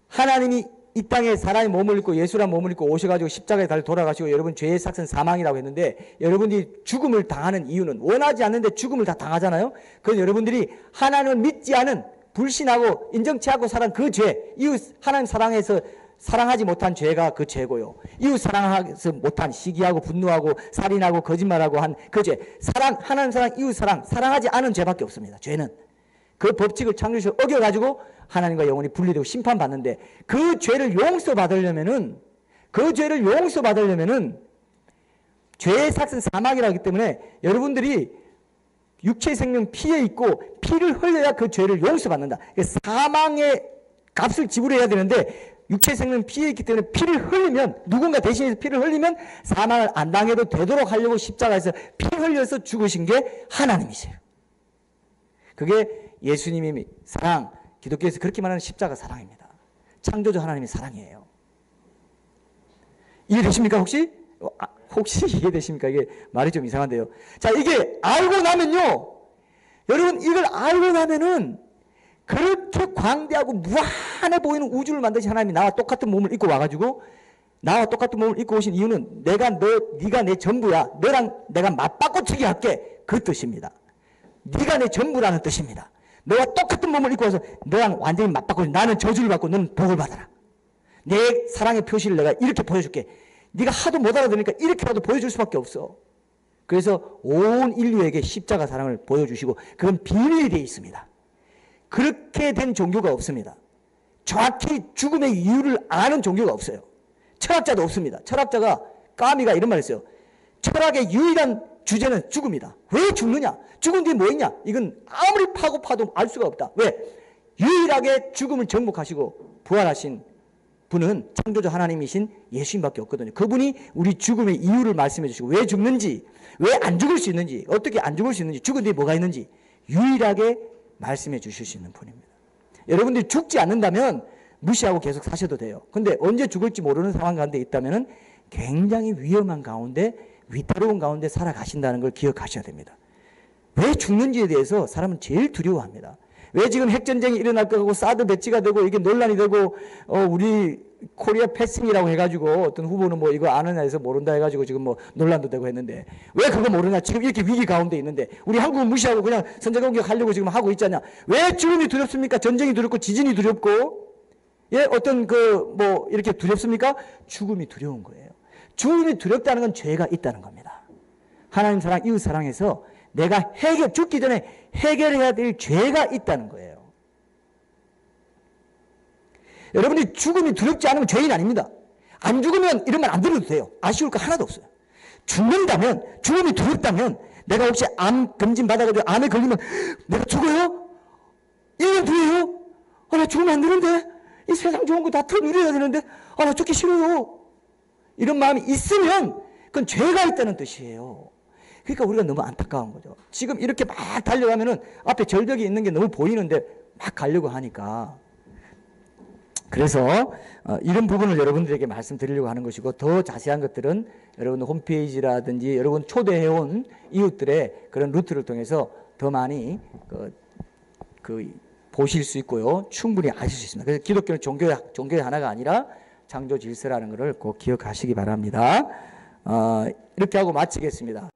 A: 하나님이 이 땅에 사람의 몸을 입고 예수란 몸을 입고 오셔가지고 십자가에 달려 돌아가시고 여러분 죄의 삭은 사망이라고 했는데 여러분들이 죽음을 당하는 이유는 원하지 않는데 죽음을 다 당하잖아요. 그건 여러분들이 하나님을 믿지 않은 불신하고 인정치 않고 살은 그 죄, 이웃 하나님 사랑하지 못한 죄가 그 죄고요. 이웃 사랑하지 못한 시기하고 분노하고 살인하고 거짓말하고 한 그 죄, 하나님 사랑, 이웃 사랑하지 않은 죄밖에 없습니다. 죄는 그 법칙을 창조주셔서 어겨가지고 하나님과 영혼이 분리되고 심판받는데 그 죄를 용서받으려면은 죄의 삭은 사망이라고 하기 때문에 여러분들이 육체의 생명 피에 있고 피를 흘려야 그 죄를 용서받는다. 사망의 값을 지불해야 되는데 육체의 생명 피에 있기 때문에 피를 흘리면 누군가 대신해서 피를 흘리면 사망을 안 당해도 되도록 하려고 십자가에서 피 흘려서 죽으신 게 하나님이세요. 그게 예수님이 사랑, 기독교에서 그렇게 말하는 십자가 사랑입니다. 창조주 하나님의 사랑이에요. 이해되십니까 혹시? 혹시 이해되십니까? 이게 말이 좀 이상한데요. 자, 이게 알고 나면요. 여러분 이걸 알고 나면은 그렇게 광대하고 무한해 보이는 우주를 만드신 하나님이 나와 똑같은 몸을 입고 와가지고 나와 똑같은 몸을 입고 오신 이유는 네가 내 전부야. 너랑 내가 맞바꿔치기 할게. 그 뜻입니다. 네가 내 전부라는 뜻입니다. 너와 똑같은 몸을 입고 와서 너랑 완전히 맞바꿔. 나는 저주를 받고 너는 복을 받아라. 내 사랑의 표시를 내가 이렇게 보여줄게. 네가 하도 못 알아들으니까 이렇게라도 보여줄 수밖에 없어. 그래서 온 인류에게 십자가 사랑을 보여주시고 그건 비밀이 되어 있습니다. 그렇게 된 종교가 없습니다. 정확히 죽음의 이유를 아는 종교가 없어요. 철학자도 없습니다. 철학자가 까미가 이런 말을 했어요. 철학의 유일한 주제는 죽음이다. 왜 죽느냐? 죽은 뒤에 뭐 있냐? 이건 아무리 파도 알 수가 없다. 왜? 유일하게 죽음을 정복하시고 부활하신 분은 창조주 하나님이신 예수님밖에 없거든요. 그분이 우리 죽음의 이유를 말씀해 주시고 왜 죽는지, 왜 안 죽을 수 있는지, 어떻게 안 죽을 수 있는지, 죽은 뒤에 뭐가 있는지 유일하게 말씀해 주실 수 있는 분입니다. 여러분들이 죽지 않는다면 무시하고 계속 사셔도 돼요. 근데 언제 죽을지 모르는 상황 가운데 있다면 굉장히 위험한 가운데 위태로운 가운데 살아가신다는 걸 기억하셔야 됩니다. 왜 죽는지에 대해서 사람은 제일 두려워합니다. 왜 지금 핵전쟁이 일어날 거고 사드 배치가 되고 이게 논란이 되고 우리 코리아 패싱이라고 해가지고 어떤 후보는 뭐 이거 아느냐 해서 모른다 해가지고 지금 뭐 논란도 되고 했는데 왜 그거 모르냐. 지금 이렇게 위기 가운데 있는데 우리 한국은 무시하고 그냥 선제공격 하려고 지금 하고 있잖냐. 왜 죽음이 두렵습니까? 전쟁이 두렵고 지진이 두렵고 예 어떤 뭐 이렇게 두렵습니까? 죽음이 두려운 거예요. 죽음이 두렵다는 건 죄가 있다는 겁니다. 하나님 사랑, 이웃 사랑에서 내가 죽기 전에 해결해야 될 죄가 있다는 거예요. 여러분이 죽음이 두렵지 않으면 죄인 아닙니다. 안 죽으면 이런 말 안 들어도 돼요. 아쉬울 거 하나도 없어요. 죽는다면, 죽음이 두렵다면 내가 혹시 암 검진 받아가지고 암에 걸리면 내가 죽어요? 1년 뒤에요? 나 죽으면 안 되는데? 이 세상 좋은 거 다 더 누려야 되는데? 나 죽기 싫어요. 이런 마음이 있으면 그건 죄가 있다는 뜻이에요. 그러니까 우리가 너무 안타까운 거죠. 지금 이렇게 막 달려가면은 앞에 절벽이 있는 게 너무 보이는데 막 가려고 하니까. 그래서 이런 부분을 여러분들에게 말씀드리려고 하는 것이고 더 자세한 것들은 여러분 홈페이지라든지 여러분 초대해온 이웃들의 그런 루트를 통해서 더 많이 보실 수 있고요. 충분히 아실 수 있습니다. 그래서 기독교는 종교의 하나가 아니라 창조 질서라는 것을 꼭 기억하시기 바랍니다. 이렇게 하고 마치겠습니다.